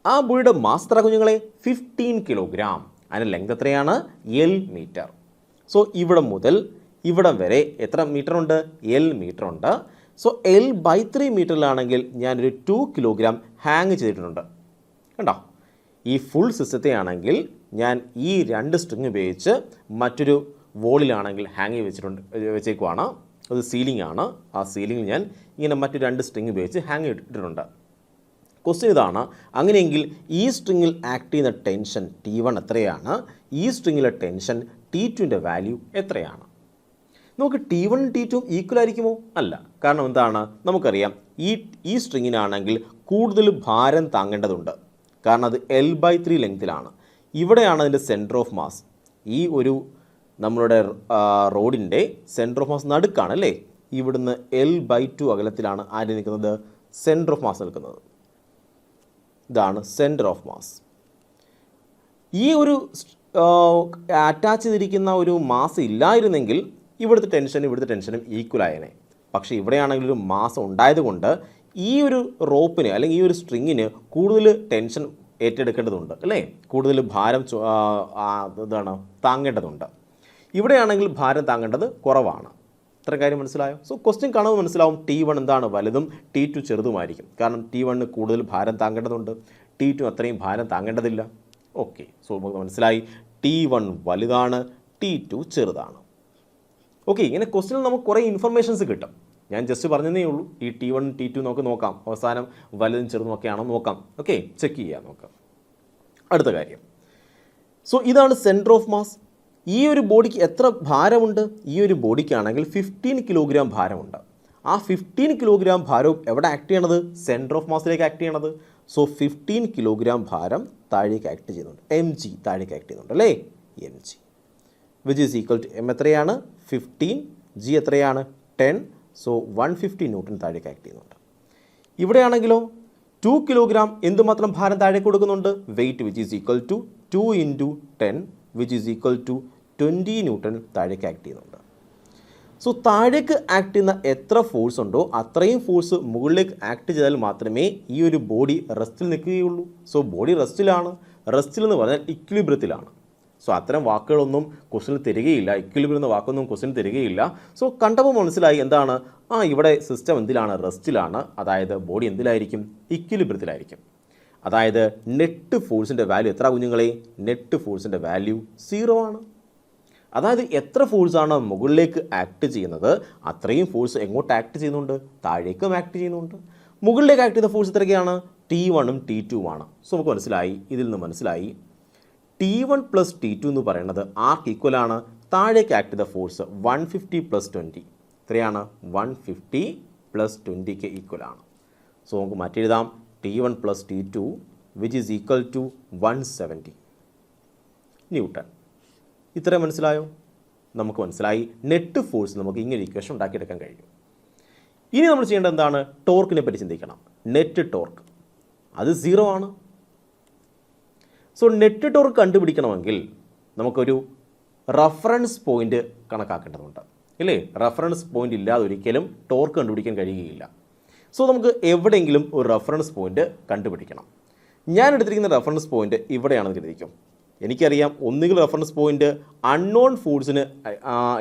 ആ ബോഡിയുടെ മാസ് എത്ര കുഞ്ഞുങ്ങളെ? 15 കിലോഗ്രാം. അതിൻ്റെ ലെങ്ത് എത്രയാണ്? L metre. സോ ഇവിടെ മുതൽ ഇവിടം വരെ എത്ര മീറ്റർ ഉണ്ട്? L മീറ്റർ ഉണ്ട്. സോ L/3 മീറ്ററിലാണെങ്കിൽ ഞാനൊരു 2 കിലോഗ്രാം ഹാങ് ചെയ്തിട്ടുണ്ട്. കണ്ടോ? ഈ ഫുൾ സിസ്റ്റത്തെ ആണെങ്കിൽ ഞാൻ ഈ 2 സ്ട്രിങ് ഉപയോഗിച്ച് മറ്റൊരു വോളിലാണെങ്കിൽ ഹാങ് വെച്ചേക്കുവാണ്. അത് സീലിംഗ് ആണ്. ആ സീലിംഗിൽ ഞാൻ ഇങ്ങനെ മറ്റു 2 സ്ട്രിങ് ഉപയോഗിച്ച് ഹാങ് ഇട്ടിട്ടുണ്ട്. ക്വസ്റ്റ്യൻ ഇതാണ്, അങ്ങനെയെങ്കിൽ ഈ സ്ട്രിങ്ങിൽ ആക്ട് ചെയ്യുന്ന ടെൻഷൻ T1 എത്രയാണ്? ഈ സ്ട്രിങ്ങിലെ ടെൻഷൻ T2ൻ്റെ വാല്യൂ എത്രയാണ്? നമുക്ക് T1 T2 ഈക്വൽ ആയിരിക്കുമോ? അല്ല. കാരണം എന്താണ്? നമുക്കറിയാം ഈ സ്ട്രിങ്ങിനാണെങ്കിൽ കൂടുതൽ ഭാരം താങ്ങേണ്ടതുണ്ട്. കാരണം അത് L/3 ലെങ്തിലാണ്. ഇവിടെയാണ് അതിൻ്റെ സെൻറ്റർ ഓഫ് മാസ്. ഈ ഒരു നമ്മളുടെ റോഡിൻ്റെ സെൻറ്റർ ഓഫ് മാസ് നടുക്കാണ് അല്ലേ? ഇവിടുന്ന് L/2 അകലത്തിലാണ് ആര് നിൽക്കുന്നത്? സെൻറ്റർ ഓഫ് മാസ് നിൽക്കുന്നത്. ഇതാണ് സെൻറ്റർ ഓഫ് മാസ്. ഈ ഒരു അറ്റാച്ച് ചെയ്തിരിക്കുന്ന ഒരു മാസ് ഇല്ലായിരുന്നെങ്കിൽ ഇവിടുത്തെ ടെൻഷനും ഈക്വൽ ആയേനെ. പക്ഷേ ഇവിടെയാണെങ്കിൽ ഒരു മാസ് ഉണ്ടായതുകൊണ്ട് ഈ ഒരു റോപ്പിന് അല്ലെങ്കിൽ ഈ ഒരു സ്ട്രിങ്ങിന് കൂടുതൽ ടെൻഷൻ ഏറ്റെടുക്കേണ്ടതുണ്ട് അല്ലേ, കൂടുതൽ ഭാരം താങ്ങേണ്ടതുണ്ട്. ഇവിടെയാണെങ്കിൽ ഭാരം താങ്ങേണ്ടത് കുറവാണ്. ഇത്ര കാര്യം മനസ്സിലായോ? സോ ക്വസ്റ്റ്യൻ കാണുമ്പോൾ മനസ്സിലാവും T1 എന്താണ് വലുതും T2 ചെറുതുമായിരിക്കും. കാരണം T1 കൂടുതൽ ഭാരം താങ്ങേണ്ടതുണ്ട്, T2 അത്രയും ഭാരം താങ്ങേണ്ടതില്ല. ഓക്കെ, സോ നമുക്ക് മനസ്സിലായി T1 വലുതാണ്, T2 ചെറുതാണ്. ഓക്കെ, ഇങ്ങനെ ക്വസ്റ്റ്യനിൽ നമുക്ക് കുറേ ഇൻഫർമേഷൻസ് കിട്ടും. ഞാൻ ജസ്റ്റ് പറഞ്ഞതേ ഉള്ളൂ. ഈ T1 T2 നമുക്ക് നോക്കാം, അവസാനം വലുതും ചെറുതും ഒക്കെയാണോ നോക്കാം. ഓക്കെ, ചെക്ക് ചെയ്യാം നോക്കാം. അടുത്ത കാര്യം, സോ ഇതാണ് സെൻറ്റർ ഓഫ് മാസ്. ഈ ഒരു ബോഡിക്ക് എത്ര ഭാരമുണ്ട്? ഈ ഒരു ബോഡിക്കാണെങ്കിൽ 15 കിലോഗ്രാം ഭാരമുണ്ട്. ആ 15 കിലോഗ്രാം ഭാരവും എവിടെ ആക്ട് ചെയ്യണത്? സെൻറ്റർ ഓഫ് മാസിലേക്ക് ആക്ട് ചെയ്യണത്. സോ 15 കിലോഗ്രാം ഭാരം താഴേക്ക് ആക്ട് ചെയ്യുന്നുണ്ട്, mg താഴേക്ക് ആക്ട് ചെയ്യുന്നുണ്ട് അല്ലേ, mg which is equal to m എത്രയാണ്? 15, g എത്രയാണ്? 10. സോ 150 ന്യൂട്ടൺ താഴേക്ക് ആക്ട് ചെയ്യുന്നുണ്ട്. ഇവിടെയാണെങ്കിലോ 2 കിലോഗ്രാം എന്തുമാത്രം ഭാരം താഴേക്ക് കൊടുക്കുന്നുണ്ട്? Weight which is equal to 2 × 10 which is equal to 20 newton താഴേക്ക് ആക്ട് ചെയ്യുന്നുണ്ട്. സോ താഴേക്ക് ആക്ട് ചെയ്യുന്ന എത്ര ഫോഴ്സ് ഉണ്ടോ അത്രയും ഫോഴ്സ് മുകളിലേക്ക് ആക്ട് ചെയ്താൽ മാത്രമേ ഈ ഒരു ബോഡി റെസ്റ്റിൽ നിൽക്കുകയുള്ളൂ. സോ ബോഡി റെസ്റ്റിലാണ്. റെസ്റ്റിൽ എന്ന് പറഞ്ഞാൽ ഇക്വിലിബ്രിയത്തിലാണ്. സോ അത്തരം വാക്കുകളൊന്നും ക്വസ്റ്റിനിൽ തരികയില്ല, ഇക്വിലിബ്രിയം എന്ന വാക്കൊന്നും ക്വസ്റ്റിനിൽ തരികയില്ല. സോ കണ്ടപ്പോൾ മനസ്സിലായി എന്താണ്, ഇവിടെ സിസ്റ്റം എന്തിലാണ്? റെസ്റ്റിലാണ്. അതായത് ബോഡി എന്തിലായിരിക്കും? ഇക്വിലിബ്രിയത്തിലായിരിക്കും. അതായത് നെറ്റ് ഫോഴ്സിൻ്റെ വാല്യൂ എത്ര കുഞ്ഞുങ്ങളെ? നെറ്റ് ഫോഴ്സിൻ്റെ വാല്യൂ 0 ആണ്. അതായത് എത്ര ഫോഴ്സാണ് മുകളിലേക്ക് ആക്ട് ചെയ്യുന്നത് അത്രയും ഫോഴ്സ് എങ്ങോട്ട് ആക്ട് ചെയ്യുന്നുണ്ട്? താഴേക്കും ആക്ട് ചെയ്യുന്നുണ്ട്. മുകളിലേക്ക് ആക്ട് ചെയ്ത ഫോഴ്സ് എത്രയൊക്കെയാണ്? T1 T2 ആണ്. സോ നമുക്ക് മനസ്സിലായി, ഇതിൽ നിന്ന് മനസ്സിലായി T1 + T2 എന്ന് പറയുന്നത് ആർക്ക് ഈക്വലാണ്? താഴേക്ക് ആക്ട് ചെയ്ത ഫോഴ്സ് 150 + 20 എത്രയാണ്? 150 + 20ക്ക് ഈക്വലാണ്. സോ നമുക്ക് മാറ്റി എഴുതാം T1 + T2 which is equal to 170 newton. ഇത്രയും മനസ്സിലായോ? നമുക്ക് മനസ്സിലായി നെറ്റ് ഫോഴ്സ് നമുക്ക് ഇങ്ങനെ ഇക്വേഷൻ ഉണ്ടാക്കിയെടുക്കാൻ കഴിയും. ഇനി നമ്മൾ ചെയ്യേണ്ടത് എന്താണ്? ടോർക്കിനെ പറ്റി ചിന്തിക്കണം. നെറ്റ് ടോർക്ക് അത് 0 ആണ്. സോ നെറ്റ് ടോർക്ക് കണ്ടുപിടിക്കണമെങ്കിൽ നമുക്കൊരു റഫറൻസ് പോയിൻ്റ് കണക്കാക്കേണ്ടതുണ്ട് അല്ലേ? റഫറൻസ് പോയിൻ്റ് ഇല്ലാതെ ഒരിക്കലും ടോർക്ക് കണ്ടുപിടിക്കാൻ കഴിയുകയില്ല. സോ നമുക്ക് എവിടെയെങ്കിലും ഒരു റഫറൻസ് പോയിൻ്റ് കണ്ടുപിടിക്കണം. ഞാൻ എടുത്തിരിക്കുന്ന റഫറൻസ് പോയിൻ്റ് ഇവിടെയാണെന്ന് കരുതിക്കും. എനിക്കറിയാം ഒന്നുകിൽ റഫറൻസ് പോയിൻ്റ് അൺനോൺ ഫോഴ്സിന്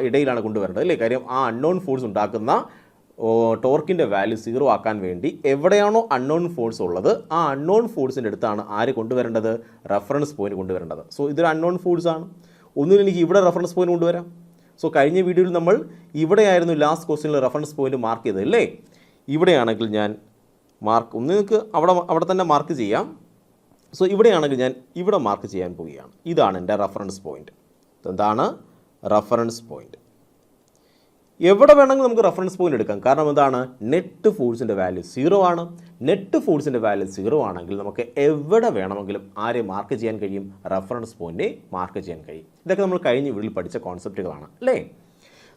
ഇടയിലാണ് കൊണ്ടുവരേണ്ടത് അല്ലേ? കാര്യം ആ അൺനോൺ ഫോഴ്സ് ഉണ്ടാക്കുന്ന ടോർക്കിൻ്റെ വാല്യൂ 0 ആക്കാൻ വേണ്ടി എവിടെയാണോ അൺനോൺ ഫോഴ്സ് ഉള്ളത് ആ അൺനോൺ ഫോഴ്സിൻ്റെ അടുത്താണ് ആര് കൊണ്ടുവരേണ്ടത്? റഫറൻസ് പോയിൻ്റ് കൊണ്ടുവരേണ്ടത്. സോ ഇതൊരു അൺനോൺ ഫോഴ്സ് ആണ്. ഒന്നുകിൽ എനിക്ക് ഇവിടെ റഫറൻസ് പോയിൻ്റ് കൊണ്ടുവരാം. സോ കഴിഞ്ഞ വീഡിയോയിൽ നമ്മൾ ഇവിടെയായിരുന്നു ലാസ്റ്റ് ക്വസ്റ്റ്യനിൽ റഫറൻസ് പോയിൻ്റ് മാർക്ക് ചെയ്തത് അല്ലേ? ഇവിടെയാണെങ്കിൽ ഞാൻ നിങ്ങൾക്ക് അവിടെ തന്നെ മാർക്ക് ചെയ്യാം. സോ ഇവിടെയാണെങ്കിൽ ഞാൻ ഇവിടെ മാർക്ക് ചെയ്യാൻ പോവുകയാണ്. ഇതാണ് എൻ്റെ റഫറൻസ് പോയിൻ്റ്. എന്താണ് റഫറൻസ് പോയിൻ്റ്? എവിടെ വേണമെങ്കിലും നമുക്ക് റഫറൻസ് പോയിൻ്റ് എടുക്കാം. കാരണം എന്താണ്? നെറ്റ് ഫോഴ്സിൻ്റെ വാല്യൂ 0 ആണ്. നെറ്റ് ഫോഴ്സിൻ്റെ വാല്യൂ 0 ആണെങ്കിൽ നമുക്ക് എവിടെ വേണമെങ്കിലും ആരെ മാർക്ക് ചെയ്യാൻ കഴിയും? റഫറൻസ് പോയിൻ്റ് മാർക്ക് ചെയ്യാൻ കഴിയും. ഇതൊക്കെ നമ്മൾ കഴിഞ്ഞ വീഡിയോയിൽ പഠിച്ച കോൺസെപ്റ്റുകളാണ് അല്ലേ?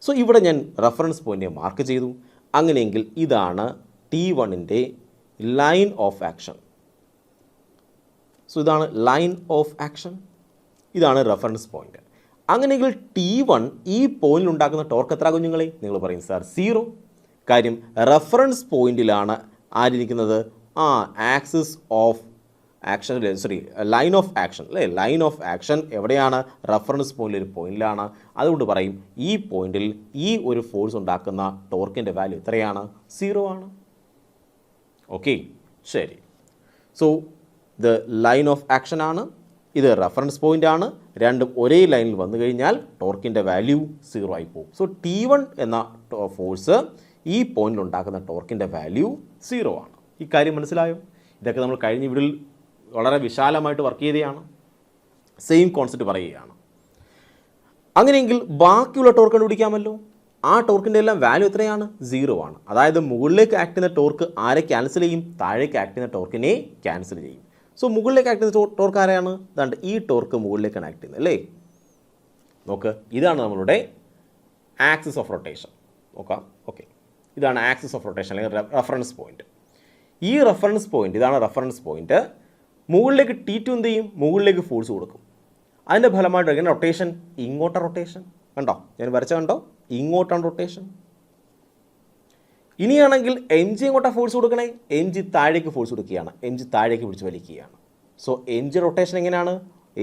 സോ ഇവിടെ ഞാൻ റഫറൻസ് പോയിൻ്റ് മാർക്ക് ചെയ്തു. അങ്ങനെയെങ്കിൽ ഇതാണ് T1ൻ്റെ ലൈൻ ഓഫ് ആക്ഷൻ. സോ ഇതാണ് ലൈൻ ഓഫ് ആക്ഷൻ, ഇതാണ് റഫറൻസ് പോയിൻ്റ്. അങ്ങനെയെങ്കിൽ T1 ഈ പോയിന്റിൽ ഉണ്ടാക്കുന്ന ടോർക്ക് എത്ര കുഞ്ഞുങ്ങളെ? നിങ്ങൾ പറയും സാർ 0. കാര്യം റഫറൻസ് പോയിന്റിലാണ് ആരിയിരിക്കുന്നത്? Axis of action, line of action അല്ലേ? ലൈൻ ഓഫ് ആക്ഷൻ എവിടെയാണ്? റഫറൻസ് പോയിന്റിൽ ഒരു പോയിന്റിലാണ്. അതുകൊണ്ട് പറയും ഈ പോയിന്റിൽ ഈ ഒരു ഫോഴ്സ് ഉണ്ടാക്കുന്ന ടോർക്കിൻ്റെ വാല്യൂ എത്രയാണ്? 0 ആണ്. ഓക്കെ, ശരി. സോ ഇത് ലൈൻ ഓഫ് ആക്ഷൻ ആണ്, ഇത് റഫറൻസ് പോയിൻ്റ് ആണ്. രണ്ടും ഒരേ ലൈനിൽ വന്നു കഴിഞ്ഞാൽ ടോർക്കിൻ്റെ വാല്യൂ 0 ആയി പോകും. സോ T1 എന്ന ഫോഴ്സ് ഈ പോയിന്റിൽ ഉണ്ടാക്കുന്ന ടോർക്കിൻ്റെ വാല്യൂ 0 ആണ്. ഈ കാര്യം മനസ്സിലായോ? ഇതൊക്കെ നമ്മൾ കഴിഞ്ഞ വീഡിയോയിൽ വളരെ വിശാലമായിട്ട് വർക്ക് ചെയ്തതാണ്. സെയിം കോൺസെപ്റ്റ് പറയുകയാണ്. അങ്ങനെയെങ്കിൽ ബാക്കിയുള്ള ടോർക്ക് കണ്ടുപിടിക്കാമല്ലോ. ആ ടോർക്കിൻ്റെ എല്ലാം വാല്യൂ എത്രയാണ്? 0 ആണ്. അതായത് മുകളിലേക്ക് ആക്ട് ചെയ്യുന്ന ടോർക്ക് ആരെ ക്യാൻസൽ ചെയ്യും? താഴേക്ക് ആക്ട് ചെയ്യുന്ന ടോർക്കിനെ ക്യാൻസൽ ചെയ്യും. സോ മുകളിലേക്ക് ആക്ട് ചെയ്യുന്ന ടോർക്ക് ആരെയാണ്? അതാണ്ട് ഈ ടോർക്ക് മുകളിലേക്കാണ് ആക്ട് ചെയ്യുന്നത് അല്ലേ? നോക്ക്, ഇതാണ് നമ്മളുടെ ആക്സിസ് ഓഫ് റൊട്ടേഷൻ. നോക്കാം. ഓക്കെ, ഇതാണ് ആക്സിസ് ഓഫ് റൊട്ടേഷൻ അല്ലെങ്കിൽ റഫറൻസ് പോയിന്റ്. ഈ റഫറൻസ് പോയിന്റ്, ഇതാണ് റഫറൻസ് പോയിന്റ്. മുകളിലേക്ക് T2 എന്ത് ചെയ്യും? മുകളിലേക്ക് ഫോഴ്സ് കൊടുക്കും. അതിൻ്റെ ഫലമായിട്ട് എങ്ങനെ റൊട്ടേഷൻ, ഇങ്ങോട്ടാണ് റൊട്ടേഷൻ. കണ്ടോ, ഞാൻ വരച്ച കണ്ടോ, ഇങ്ങോട്ടാണ് റൊട്ടേഷൻ. ഇനിയാണെങ്കിൽ എം ജി എങ്ങോട്ടാണ് ഫോഴ്സ് കൊടുക്കണേ, എം ജി താഴേക്ക് ഫോഴ്സ് കൊടുക്കുകയാണ്, എം ജി താഴേക്ക് പിടിച്ച് വലിക്കുകയാണ്. സോ എം ജി റൊട്ടേഷൻ എങ്ങനെയാണ്,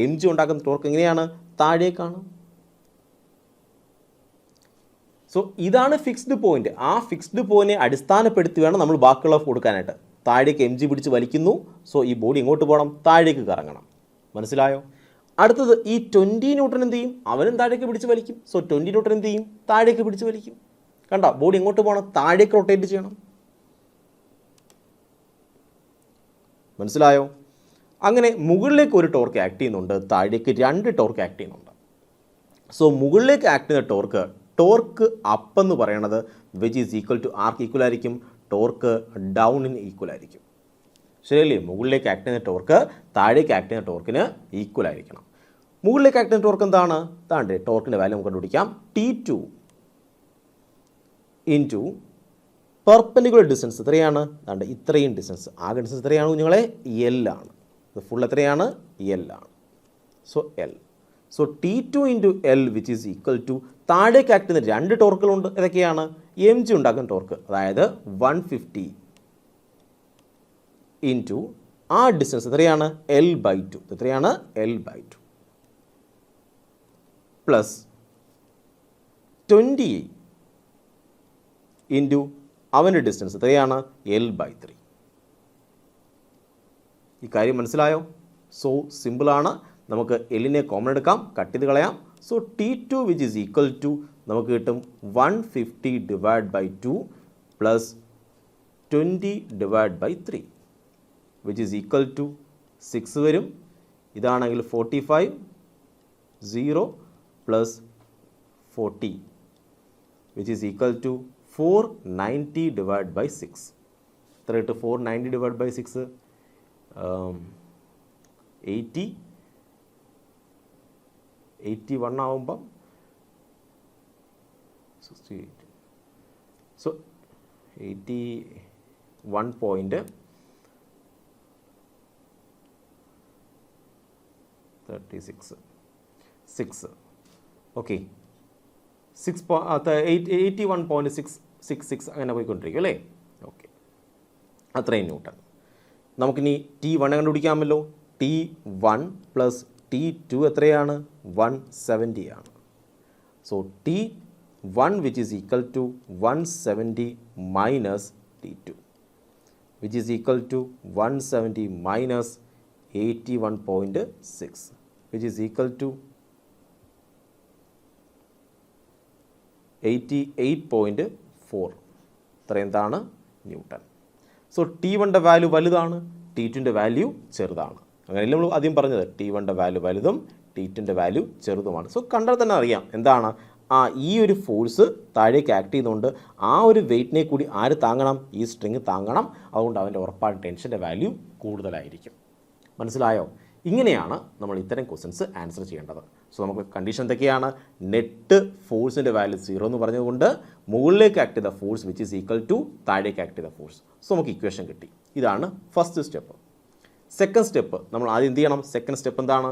എം ജി ഉണ്ടാക്കുന്ന ടോർക്ക് എങ്ങനെയാണ്, താഴേക്കാണ്. സോ ഇതാണ് ഫിക്സ്ഡ് പോയിന്റ്. ആ ഫിക്സ്ഡ് പോയിന്റിനെ അടിസ്ഥാനപ്പെടുത്തി വേണം നമ്മൾ ബാക്കിയുള്ള കൊടുക്കാനായിട്ട്. താഴേക്ക് എം ജി പിടിച്ച് വലിക്കുന്നു, സോ ഈ ബോഡി എങ്ങോട്ട് പോകണം, താഴേക്ക് കറങ്ങണം. മനസ്സിലായോ? അടുത്തത് ഈ 20 ന്യൂട്ടൺ എന്ത് ചെയ്യും, അവനും താഴേക്ക് പിടിച്ച് വലിക്കും. സോ 20 ന്യൂട്ടൺ എന്ത് ചെയ്യും, താഴേക്ക് പിടിച്ച് വലിക്കും. കണ്ടോ, ബോഡി എങ്ങോട്ട് പോകണം, താഴേക്ക് റൊട്ടേറ്റ് ചെയ്യണം. മനസ്സിലായോ? അങ്ങനെ മുകളിലേക്ക് ഒരു ടോർക്ക് ആക്ട് ചെയ്യുന്നുണ്ട്, താഴേക്ക് 2 ടോർക്ക് ആക്ട് ചെയ്യുന്നുണ്ട്. സോ മുകളിലേക്ക് ആക്ട് ചെയ്യുന്ന ടോർക്ക് അപ്പ് എന്ന് പറയുന്നത് വിച്ച് ഈസ് ഈക്വൽ ടു ആർക്ക് ഈക്വൽ ആയിരിക്കും, ടോർക്ക് ഡൗണിന് ഈക്വൽ ആയിരിക്കും. ശരിയല്ലേ? മുകളിലേക്ക് ആക്ട് ചെയ്യുന്ന ടോർക്ക് താഴേക്ക് ആക്ട് ചെയ്യുന്ന ടോർക്കിന് ഈക്വൽ ആയിരിക്കണം. മുകളിലേക്ക് ആക്ട് ചെയ്യുന്ന ടോർക്ക് എന്താണ്, താണ്ടെ ടോർക്കിൻ്റെ വാല്യൂ നമുക്ക് കണ്ടുപിടിക്കാം. T2 ഇൻറ്റു പെർപെൻഡിക്കുലർ ഡിസ്റ്റൻസ് എത്രയാണ്, താണ്ടെ ഇത്രയും ഡിസ്റ്റൻസ്. ആകെ ഡിസ്റ്റൻസ് എത്രയാണ് കുഞ്ഞുങ്ങളെ, L ആണ്. ഇത് ഫുൾ എത്രയാണ്, L ആണ്. So L. So T2 into L which is equal to താഴേക്ക് ആക്ട് ചെയ്യുന്ന 2 ടോർക്കുകളുണ്ട്. ഏതൊക്കെയാണ്, എം ജി ഉണ്ടാക്കുന്ന ടോർക്ക്, അതായത് 150 ഇൻറ്റു ആ ഡിസ്റ്റൻസ് എത്രയാണ്, L/2. എത്രയാണ്, L/2 പ്ലസ് 20 ഇൻറ്റു അവൻ്റെ ഡിസ്റ്റൻസ് എത്രയാണ്, L/3. ഈ കാര്യം മനസ്സിലായോ? സോ സിമ്പിളാണ്. നമുക്ക് എല്ലിനെ കോമൺ എടുക്കാം, കട്ട് ചെയ്ത് കളയാം. So T2 which is equal to നമുക്ക് കിട്ടും 150 divide by 2 plus 20 divide by 3 which is equal to 6 വരും. ഇതാണെങ്കിൽ 45 0 plus 40 which is equal to 490 divide by 6. എത്ര കിട്ടും, 490 ഡിവൈഡ് ബൈ 6 81 ആവുമ്പം 68. സോ 81.36 ഓക്കെ 81.666 അങ്ങനെ പോയിക്കൊണ്ടിരിക്കും അല്ലേ. ഓക്കെ, അത്രയും ന്യൂട്ടൺ. നമുക്കിനി T1 കണ്ടുപിടിക്കാമല്ലോ. T1 പ്ലസ് T2 എത്രയാണ്, 170 ആണ്. So T1 which is equal to 170 minus T2 which is equal to 170 മൈനസ് 81.6 വിച്ച് ഈസ് ഈക്വൽ ടു 88.4. ഇത്രയെന്താണ്, ന്യൂട്ടൺ. സോ T1ൻ്റെ വാല്യൂ വലുതാണ്, T2ൻ്റെ വാല്യൂ ചെറുതാണ്. അങ്ങനെയല്ല നമ്മൾ ആദ്യം പറഞ്ഞത്, T1ൻ്റെ വാല്യൂ വലുതും T2ൻ്റെ വാല്യൂ ചെറുതുമാണ്. സോ കണ്ടാൽ തന്നെ അറിയാം എന്താണ്, ഈ ഒരു ഫോഴ്സ് താഴേക്ക് ആക്ട് ചെയ്യുന്നതുകൊണ്ട് ആ ഒരു വെയിറ്റിനെ കൂടി ആര് താങ്ങണം, ഈ സ്ട്രിങ് താങ്ങണം. അതുകൊണ്ട് അവൻ്റെ ഉറപ്പായിട്ട് ടെൻഷൻ്റെ വാല്യൂ കൂടുതലായിരിക്കും. മനസ്സിലായോ? ഇങ്ങനെയാണ് നമ്മൾ ഇത്തരം ക്വസ്റ്റ്യൻസ് ആൻസർ ചെയ്യേണ്ടത്. സോ നമുക്ക് കണ്ടീഷൻ എന്തൊക്കെയാണ്, നെറ്റ് ഫോഴ്സിൻ്റെ വാല്യൂ 0 എന്ന് പറഞ്ഞതുകൊണ്ട് മുകളിലേക്ക് ആക്ട് ചെയ്ത force which is equal to താഴേക്ക് ആക്ട് ചെയ്ത ഫോഴ്സ്. സോ നമുക്ക് ഇക്വേഷൻ കിട്ടി. ഇതാണ് ഫസ്റ്റ് സ്റ്റെപ്പ്. സെക്കൻഡ് സ്റ്റെപ്പ് നമ്മൾ ആദ്യം എന്ത് ചെയ്യണം, സെക്കൻഡ് സ്റ്റെപ്പ് എന്താണ്,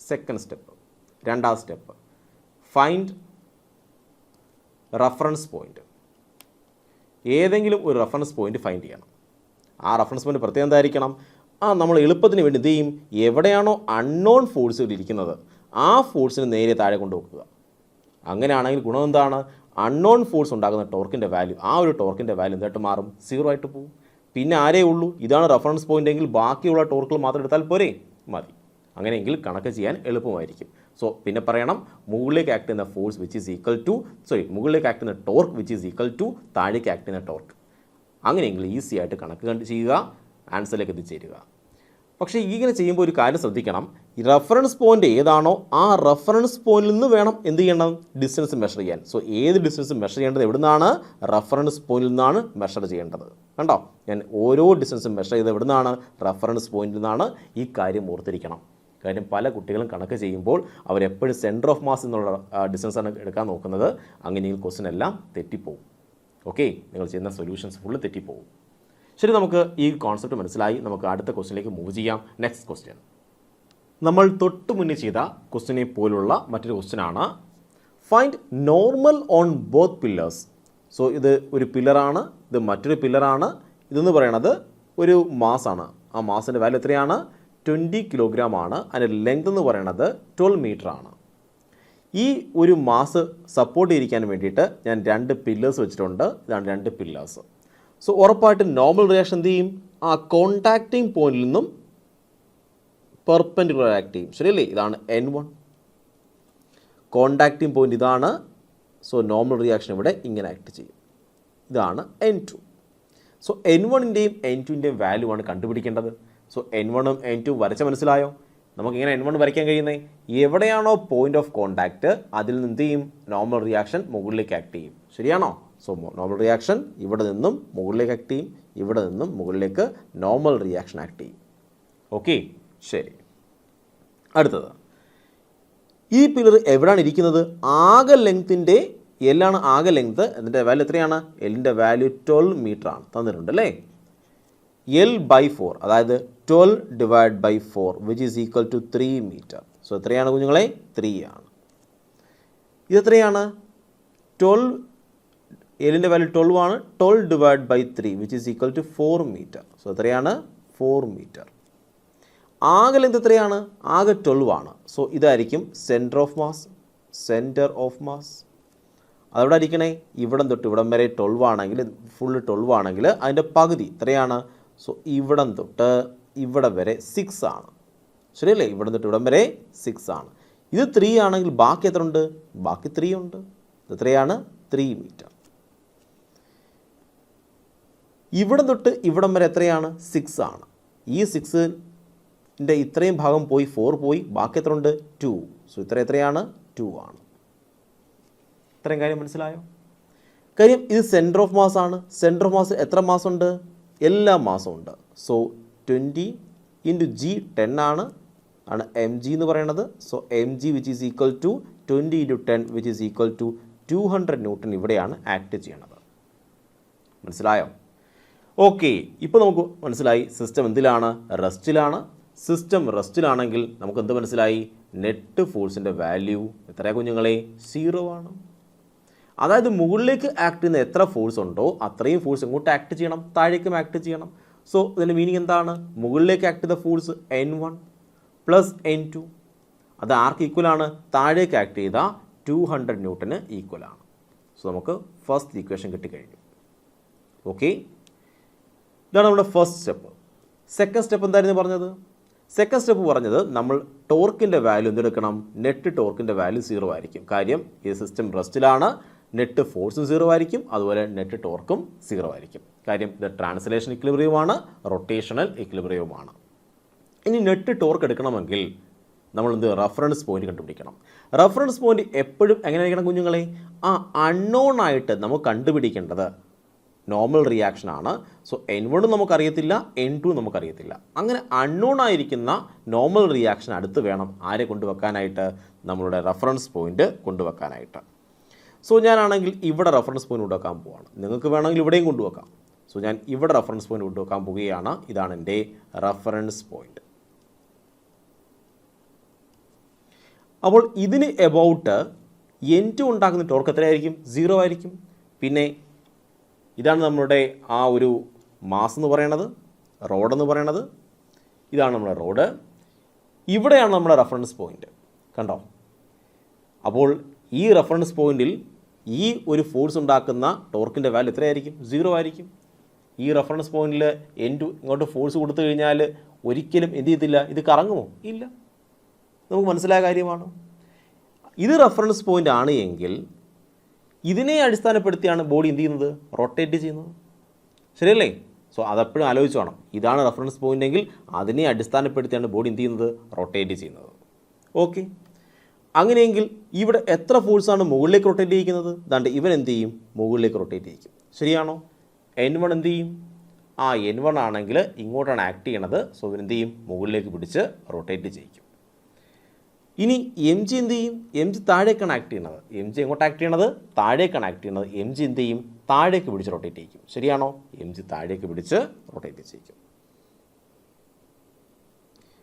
സെക്കൻഡ് സ്റ്റെപ്പ് രണ്ടാം സ്റ്റെപ്പ് ഫൈൻഡ് റഫറൻസ് പോയിന്റ്. ഏതെങ്കിലും ഒരു റഫറൻസ് പോയിന്റ് ഫൈൻഡ് ചെയ്യണം. ആ റഫറൻസ് പോയിന്റ് പ്രത്യേകം എന്തായിരിക്കണം, നമ്മൾ എളുപ്പത്തിന് വേണ്ടി എന്ത് ചെയ്യും, എവിടെയാണോ അൺനോൺ ഫോഴ്സുകൾ ഇരിക്കുന്നത് ആ ഫോഴ്സിന് നേരെ താഴെ കൊണ്ടുവെക്കുക. അങ്ങനെയാണെങ്കിൽ ഗുണം എന്താണ്, അൺനോൺ ഫോഴ്സ് ഉണ്ടാകുന്ന ടോർക്കിൻ്റെ വാല്യൂ, ആ ഒരു ടോർക്കിൻ്റെ വാല്യൂ എന്തായിട്ട് മാറും, 0 ആയിട്ട് പോകും. പിന്നെ ആരേ ഉള്ളൂ, ഇതാണ് റഫറൻസ് പോയിന്റ് എങ്കിൽ ബാക്കിയുള്ള ടോർക്കുകൾ മാത്രം എടുത്താൽ പോരെ, മതി. അങ്ങനെയെങ്കിൽ കണക്ക് ചെയ്യാൻ എളുപ്പമായിരിക്കും. സോ പിന്നെ പറയണം, മുകളിലേക്ക് ആക്ട് ചെയ്യുന്ന force which is equal to മുകളിലേക്ക് ആക്ട് ചെയ്യുന്ന torque which is equal to താഴേക്ക് ആക്ട് ചെയ്യുന്ന ടോർക്ക്. അങ്ങനെയെങ്കിൽ ഈസി ആയിട്ട് കണക്ക് കണ്ട് ചെയ്യുക, ആൻസറിലേക്ക് എത്തിച്ചേരുക. പക്ഷേ ഇങ്ങനെ ചെയ്യുമ്പോൾ ഒരു കാര്യം ശ്രദ്ധിക്കണം, ഈ റഫറൻസ് പോയിന്റ് ഏതാണോ ആ റഫറൻസ് പോയിന്റിൽ നിന്ന് വേണം എന്ത് ചെയ്യണം, ഡിസ്റ്റൻസ് മെഷർ ചെയ്യാൻ. സോ ഏത് ഡിസ്റ്റൻസ് മെഷർ ചെയ്യേണ്ടത് എവിടെ നിന്നാണ്, റഫറൻസ് പോയിന്റിൽ നിന്നാണ് മെഷർ ചെയ്യേണ്ടത്. കണ്ടോ, ഞാൻ ഓരോ ഡിസ്റ്റൻസും മെഷർ ചെയ്ത് എവിടെ നിന്നാണ്, റഫറൻസ് പോയിന്റിൽ നിന്നാണ്. ഈ കാര്യം ഓർത്തിരിക്കണം. കാര്യം പല കുട്ടികളും കണക്ക് ചെയ്യുമ്പോൾ അവരെപ്പോഴും സെൻറ്റർ ഓഫ് മാസ് എന്നുള്ള ഡിസ്റ്റൻസാണ് എടുക്കാൻ നോക്കുന്നത്. അങ്ങനെയെങ്കിൽ ക്വസ്റ്റ്യൻ എല്ലാം തെറ്റിപ്പോവും. ഓക്കെ, നിങ്ങൾ ചെയ്യുന്ന സൊല്യൂഷൻസ് ഫുള്ള് തെറ്റിപ്പോവും. ശരി, നമുക്ക് ഈ കോൺസെപ്റ്റ് മനസ്സിലായി. നമുക്ക് അടുത്ത ക്വസ്റ്റ്യനിലേക്ക് മൂവ് ചെയ്യാം. നെക്സ്റ്റ് ക്വസ്റ്റ്യൻ നമ്മൾ തൊട്ട് മുന്നേ ചെയ്ത ക്വസ്റ്റിനെ പോലുള്ള മറ്റൊരു ക്വസ്റ്റ്യനാണ്. Find normal on both pillars. So ഇത് ഒരു പില്ലറാണ്, ഇത് മറ്റൊരു പില്ലറാണ്. ഇതെന്ന് പറയണത് ഒരു മാസാണ്. ആ മാസിൻ്റെ വാല്യൂ എത്രയാണ്? 20 കിലോഗ്രാം ആണ്. അതിൻ്റെ ലെങ്ത് എന്ന് പറയണത് 12 മീറ്റർ ആണ്. ഈ ഒരു മാസ് സപ്പോർട്ട് ചെയ്തിരിക്കാൻ വേണ്ടിയിട്ട് ഞാൻ 2 പില്ലേഴ്സ് വെച്ചിട്ടുണ്ട്. ഇതാണ് 2 പില്ലേഴ്സ്. സോ ഉറപ്പായിട്ടും നോർമൽ റിയാക്ഷൻ എന്ത് ചെയ്യും? ആ കോൺടാക്റ്റിംഗ് പോയിന്റിൽ നിന്നും പെർപെൻഡിക്കുലർ ആക്ട് ചെയ്യും. ശരിയല്ലേ? ഇതാണ് N1. കോൺടാക്റ്റിംഗ് പോയിന്റ് ഇതാണ്. സോ നോർമൽ റിയാക്ഷൻ ഇവിടെ ഇങ്ങനെ ആക്ട് ചെയ്യും. ഇതാണ് N2. സോ N1ൻ്റെയും N2ൻ്റെയും വാല്യൂ ആണ് കണ്ടുപിടിക്കേണ്ടത്. സോ N1ഉം N2 വരച്ച മനസ്സിലായോ? നമുക്കിങ്ങനെ N1 വരയ്ക്കാൻ കഴിയുന്നത് എവിടെയാണോ പോയിന്റ് ഓഫ് കോൺടാക്റ്റ് അതിൽ നിന്ന് എന്ത് ചെയ്യും? നോർമൽ റിയാക്ഷൻ മുകളിലേക്ക് ആക്ട് ചെയ്യും. ശരിയാണോ? സോ നോർമൽ റിയാക്ഷൻ ഇവിടെ നിന്നും മുകളിലേക്ക് ആക്ട് ചെയ്യും, ഇവിടെ നിന്നും മുകളിലേക്ക് നോർമൽ റിയാക്ഷൻ ആക്ട് ചെയ്യും. ഓക്കെ, ശരി. അടുത്തത്, ഈ പില്ലർ എവിടെയാണ് ഇരിക്കുന്നത്? ആകെ ലെങ്ത്തിൻ്റെ എല്ലാണ് ആകെ ലെങ്ത്. അതിൻ്റെ വാല്യൂ എത്രയാണ്? എല്ലിൻ്റെ വാല്യൂ 12 മീറ്റർ ആണ് തന്നിട്ടുണ്ട് അല്ലേ? L/4 അതായത് 12 divide by 4 which is equal to 3 metre. So എത്രയാണ് കുഞ്ഞുങ്ങളെ? 3 ആണ്. ഇതെത്രയാണ്? 12, എല്ലിൻ്റെ വാല്യൂ 12 ആണ്. 12 divide by 3 which is equal to 4 metre. So എത്രയാണ്? 4 മീറ്റർ. ആകെ ലെങ്ത് എത്രയാണ്? ആകെ 12 ആണ്. സോ ഇതായിരിക്കും centre of mass. Centre of mass അതെവിടെ ഇരിക്കണേ? ഇവിടം തൊട്ട് ഇവിടം വരെ 12 ആണെങ്കിൽ, ഫുള്ള് 12 ആണെങ്കിൽ അതിൻ്റെ പകുതി എത്രയാണ്? സോ ഇവിടം തൊട്ട് ഇവിടെ വരെ 6 ആണ്. ശരിയല്ലേ? ഇവിടം തൊട്ട് ഇവിടം വരെ 6 ആണ്. ഇത് 3 ആണെങ്കിൽ ബാക്കി എത്ര ഉണ്ട്? ബാക്കി 3 ഉണ്ട്. എത്രയാണ്? 3 മീറ്റർ. ഇവിടം തൊട്ട് ഇവിടം വരെ എത്രയാണ്? 6 ആണ്. ഈ 6ൻ്റെ ഇത്രയും ഭാഗം പോയി 4 പോയി, ബാക്കി എത്ര ഉണ്ട്? 2. സോ എത്രയാണ്? 2 ആണ്. ഇത്രയും കാര്യം മനസ്സിലായോ? കാര്യം ഇത് സെൻറ്റർ ഓഫ് മാസ് ആണ്. സെൻറ്റർ ഓഫ് മാസ് എത്ര മാസം ഉണ്ട്? എല്ലാ മാസവും ഉണ്ട്. സോ 20 × G 10 ആണ് mg എന്ന് പറയുന്നത്. So mg which is equal to 20 × 10 which is equal to 200 newton ഇവിടെയാണ് ആക്ട് ചെയ്യണത്. മനസ്സിലായോ? ഓക്കെ, ഇപ്പോൾ നമുക്ക് മനസ്സിലായി സിസ്റ്റം എന്തിലാണ്? റെസ്റ്റിലാണ്. സിസ്റ്റം റെസ്റ്റിലാണെങ്കിൽ നമുക്ക് എന്ത് മനസ്സിലായി? നെറ്റ് ഫോഴ്സിൻ്റെ വാല്യൂ എത്രയാണ് കുഞ്ഞുങ്ങളെ? 0 ആണ്. അതായത് മുകളിലേക്ക് ആക്ട് ചെയ്യുന്ന എത്ര ഫോഴ്സ് ഉണ്ടോ അത്രയും ഫോഴ്സ് ഇങ്ങോട്ട് ആക്ട് ചെയ്യണം, താഴേക്കും ആക്ട് ചെയ്യണം. സോ ഇതിൻ്റെ മീനിങ് എന്താണ്? മുകളിലേക്ക് ആക്ട് ചെയ്ത ഫോഴ്സ് N1 പ്ലസ് N2 അത് ആർക്ക് ഈക്വലാണ്? താഴേക്ക് ആക്ട് ചെയ്ത 200 ന്യൂട്ടന് ഈക്വലാണ്. സോ നമുക്ക് ഫസ്റ്റ് ഇക്വേഷൻ കിട്ടിക്കഴിഞ്ഞു. ഓക്കെ, ഇതാണ് നമ്മുടെ ഫസ്റ്റ് സ്റ്റെപ്പ്. സെക്കൻഡ് സ്റ്റെപ്പ് എന്തായിരുന്നു പറഞ്ഞത്? സെക്കൻഡ് സ്റ്റെപ്പ് പറഞ്ഞത് നമ്മൾ ടോർക്കിൻ്റെ വാല്യൂ എന്തെടുക്കണം? നെറ്റ് ടോർക്കിൻ്റെ വാല്യൂ 0 ആയിരിക്കും. കാര്യം ഈ സിസ്റ്റം റെസ്റ്റിലാണ്. നെറ്റ് ഫോഴ്സും 0 ആയിരിക്കും, അതുപോലെ നെറ്റ് ടോർക്കും 0 ആയിരിക്കും. കാര്യം ഇത് ട്രാൻസ്ലേഷൻ ഇക്വിലിബ്രിയമാണ്, റൊട്ടേഷണൽ ഇക്വിലിബ്രിയവുമാണ്. ഇനി നെറ്റ് ടോർക്ക് എടുക്കണമെങ്കിൽ നമ്മൾ റഫറൻസ് പോയിന്റ് കണ്ടുപിടിക്കണം. റഫറൻസ് പോയിന്റ് എപ്പോഴും എങ്ങനെ ആയിരിക്കണം കുഞ്ഞുങ്ങളെ? ആ അൺനോൺ ആയിട്ട് നമുക്ക് കണ്ടുപിടിക്കേണ്ടത് നോർമൽ റിയാക്ഷൻ ആണ്. സോ N1 നമുക്കറിയത്തില്ല, N2 നമുക്കറിയത്തില്ല. അങ്ങനെ അൺനോൺ ആയിരിക്കുന്ന നോർമൽ റിയാക്ഷൻ അടുത്ത് വേണം ആരെ കൊണ്ടുവെക്കാനായിട്ട്? നമ്മളുടെ റഫറൻസ് പോയിന്റ് കൊണ്ടുവെക്കാനായിട്ട്. സോ ഞാനാണെങ്കിൽ ഇവിടെ റഫറൻസ് പോയിന്റ് കൊണ്ടുവെക്കാൻ പോവുകയാണ്. നിങ്ങൾക്ക് വേണമെങ്കിൽ ഇവിടെയും കൊണ്ടുവെക്കാം. സോ ഞാൻ ഇവിടെ റഫറൻസ് പോയിന്റ് കൊണ്ടുവെക്കാൻ പോവുകയാണ്. ഇതാണ് എൻ്റെ റഫറൻസ് പോയിന്റ്. അപ്പോൾ ഇതിന് എബൌട്ട് N2 ഉണ്ടാക്കുന്ന ടോർക്ക് എത്രയായിരിക്കും? 0 ആയിരിക്കും. പിന്നെ ഇതാണ് നമ്മുടെ ആ ഒരു മാസ് എന്ന് പറയണത്, റോഡെന്ന് പറയണത്. ഇതാണ് നമ്മുടെ റോഡ്. ഇവിടെയാണ് നമ്മുടെ റഫറൻസ് പോയിന്റ്. കണ്ടോ? അപ്പോൾ ഈ റഫറൻസ് പോയിന്റിൽ ഈ ഒരു ഫോഴ്സ് ഉണ്ടാക്കുന്ന ടോർക്കിൻ്റെ വാല്യൂ എത്രയായിരിക്കും? 0 ആയിരിക്കും. ഈ റഫറൻസ് പോയിന്റിൽ N2 ഇങ്ങോട്ട് ഫോഴ്സ് കൊടുത്തു കഴിഞ്ഞാൽ ഒരിക്കലും എന്ത് ചെയ്യത്തില്ല, ഇത് കറങ്ങുമോ? ഇല്ല. നമുക്ക് മനസ്സിലായ കാര്യമാണ്. ഇത് റഫറൻസ് പോയിന്റ് ആണ് എങ്കിൽ ഇതിനെ അടിസ്ഥാനപ്പെടുത്തിയാണ് ബോഡി എന്ത് ചെയ്യുന്നത്? റൊട്ടേറ്റ് ചെയ്യുന്നത്. ശരിയല്ലേ? സോ അതെപ്പോഴും ആലോചിച്ച് വേണം. ഇതാണ് റഫറൻസ് പോയിന്റ് എങ്കിൽ അതിനെ അടിസ്ഥാനപ്പെടുത്തിയാണ് ബോഡി എന്ത് ചെയ്യുന്നത്? റൊട്ടേറ്റ് ചെയ്യുന്നത്. ഓക്കെ, അങ്ങനെയെങ്കിൽ ഇവിടെ എത്ര ഫോഴ്സാണ് മുകളിലേക്ക് റൊട്ടേറ്റ് ചെയ്യിക്കുന്നത്? ദാണ്ട് ഇവൻ എന്ത് ചെയ്യും? മുകളിലേക്ക് റൊട്ടേറ്റ് ചെയ്യിക്കും. ശരിയാണോ? N1 എന്ത് ചെയ്യും? ആ N1 ആണെങ്കിൽ ഇങ്ങോട്ടാണ് ആക്ട് ചെയ്യണത്. സോ ഇവൻ എന്ത് ചെയ്യും? മുകളിലേക്ക് പിടിച്ച് റൊട്ടേറ്റ് ചെയ്യിക്കും. ഇനി mg എന്ത് ചെയ്യും? mg താഴേക്കാണ് ആക്ട് ചെയ്യുന്നത്. mg എങ്ങോട്ട് ആക്ട് ചെയ്യണത്? താഴേക്കാണ് ആക്ട് ചെയ്യുന്നത്. mg എന്ത് ചെയ്യും? താഴേക്ക് പിടിച്ച് റൊട്ടേറ്റ് ചെയ്യിക്കും. ശരിയാണോ? mg താഴേക്ക് പിടിച്ച് റൊട്ടേറ്റ് ചെയ്യിക്കും.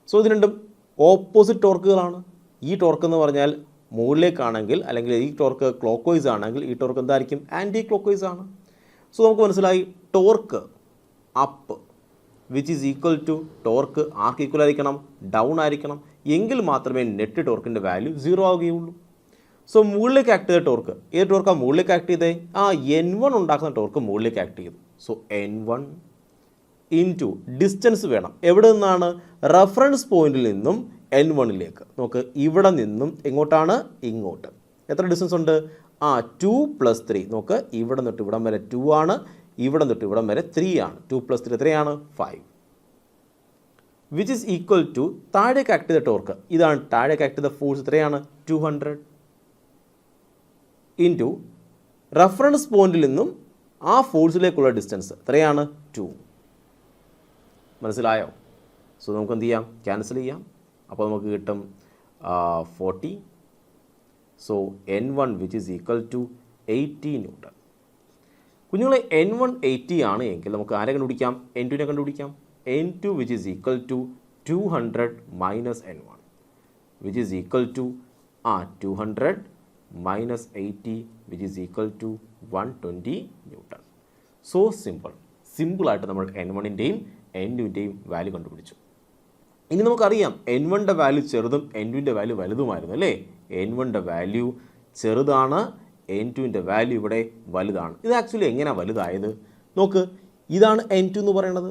സോ ഇത് രണ്ടും ഓപ്പോസിറ്റ് ടോർക്കുകളാണ്. ഈ ടോർക്ക് എന്ന് പറഞ്ഞാൽ മുകളിലേക്കാണെങ്കിൽ അല്ലെങ്കിൽ ഈ ടോർക്ക് ക്ലോക്ക് വൈസ് ആണെങ്കിൽ ഈ ടോർക്ക് എന്തായിരിക്കും? ആൻറ്റി ക്ലോക്ക് വൈസ് ആണ്. സോ നമുക്ക് മനസ്സിലായി torque up which is equal to torque ആർക്ക് ഈക്വൽ ആയിരിക്കണം? ഡൗൺ ആയിരിക്കണം. എങ്കിൽ മാത്രമേ നെറ്റ് ടോർക്കിൻ്റെ വാല്യൂ 0 ആവുകയുള്ളൂ. സോ മുകളിലേക്ക് ആക്ട് ചെയ്ത ടോർക്ക്, ഏത് ടോർക്കാണ് മുകളിലേക്ക് ആക്ട് ചെയ്തേ? N1 ഉണ്ടാക്കുന്ന ടോർക്ക് മുകളിലേക്ക് ആക്ട് ചെയ്തു. സോ N1 ഇൻറ്റു ഡിസ്റ്റൻസ് വേണം. എവിടെ നിന്നാണ്? റെഫറൻസ് പോയിന്റിൽ നിന്നും N1ലേക്ക്. നോക്ക്, ഇവിടെ നിന്നും എങ്ങോട്ടാണ്? ഇങ്ങോട്ട്. എത്ര ഡിസ്റ്റൻസ് ഉണ്ട്? 2 + 3. നോക്ക്, ഇവിടെ തൊട്ട് ഇവിടം വരെ 2 ആണ്, ഇവിടെ തൊട്ട് ഇവിടം വരെ 3 ആണ്. 2 + 3 എത്രയാണ്? 5. വിച്ച് ഈസ് ഈക്വൽ ടു താഴേക്ക് ആക്ട് ചെയ്ത ടോർക്ക്, ഇതാണ് താഴേക്ക് ആക്ട് ചെയ്ത ഫോഴ്സ്, എത്രയാണ്? 200 ഇൻറ്റു റെഫറൻസ് പോയിന്റിൽ നിന്നും ആ ഫോഴ്സിലേക്കുള്ള ഡിസ്റ്റൻസ് എത്രയാണ്? 2. മനസ്സിലായോ? സോ നമുക്ക് എന്ത് ചെയ്യാം? ക്യാൻസൽ ചെയ്യാം. അപ്പോൾ നമുക്ക് കിട്ടും 40. So N1 which is equal to 80 newton. കുഞ്ഞുങ്ങളെ N1 80 ആണ് എങ്കിൽ നമുക്ക് ആരെ കണ്ടുപിടിക്കാം? N2നെ കണ്ടുപിടിക്കാം. N2 which is equal to 200 മൈനസ് N1 which is equal to 200 മൈനസ് 80 which is equal to 120 newton. So സിമ്പിളായിട്ട് നമ്മൾ N1ൻ്റെയും N2ൻ്റെയും വാല്യൂ കണ്ടുപിടിച്ചു. ഇനി നമുക്കറിയാം N1ൻ്റെ വാല്യൂ ചെറുതും N2ൻ്റെ വാല്യൂ വലുതുമായിരുന്നു അല്ലേ? N1ൻ്റെ വാല്യൂ ചെറുതാണ്, N2ൻ്റെ വാല്യൂ ഇവിടെ വലുതാണ്. ഇത് ആക്ച്വലി എങ്ങനെയാണ് വലുതായത്? നോക്ക്, ഇതാണ് N2 എന്ന് പറയുന്നത്.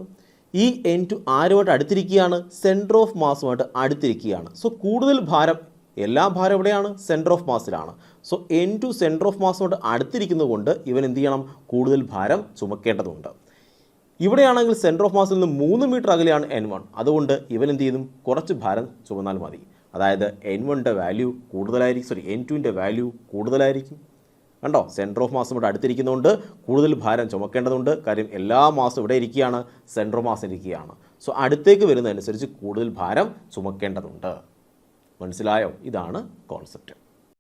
ഈ N2 ആരുമായിട്ട് അടുത്തിരിക്കുകയാണ്? സെൻറ്റർ ഓഫ് മാസുമായിട്ട് അടുത്തിരിക്കുകയാണ്. സോ കൂടുതൽ ഭാരം, എല്ലാ ഭാരം എവിടെയാണ്? സെൻറ്റർ ഓഫ് മാസിലാണ്. സോ N2 സെൻറ്റർ ഓഫ് മാസുമായിട്ട് അടുത്തിരിക്കുന്നത് കൊണ്ട് ഇവൻ എന്ത് ചെയ്യണം? കൂടുതൽ ഭാരം ചുമക്കേണ്ടതുണ്ട്. ഇവിടെയാണെങ്കിൽ സെൻറ്റർ ഓഫ് മാസിൽ നിന്ന് 3 മീറ്റർ അകലെയാണ് N1. അതുകൊണ്ട് ഇവൻ എന്ത് ചെയ്തും? കുറച്ച് ഭാരം ചുമന്നാൽ മതി. അതായത് N1ൻ്റെ വാല്യൂ കൂടുതലായിരിക്കും, N2ൻ്റെ വാല്യൂ കൂടുതലായിരിക്കും. കണ്ടോ, സെൻറ്റർ ഓഫ് മാസും ഇവിടെ അടുത്തിരിക്കുന്നതുകൊണ്ട് കൂടുതൽ ഭാരം ചുമക്കേണ്ടതുണ്ട്. കാര്യം എല്ലാ മാസും ഇവിടെ ഇരിക്കുകയാണ്, സെൻറ്റർ ഓഫ് മാസ് ഇരിക്കുകയാണ്. സോ അടുത്തേക്ക് വരുന്നതനുസരിച്ച് കൂടുതൽ ഭാരം ചുമക്കേണ്ടതുണ്ട്. മനസ്സിലായോ? ഇതാണ് കോൺസെപ്റ്റ്.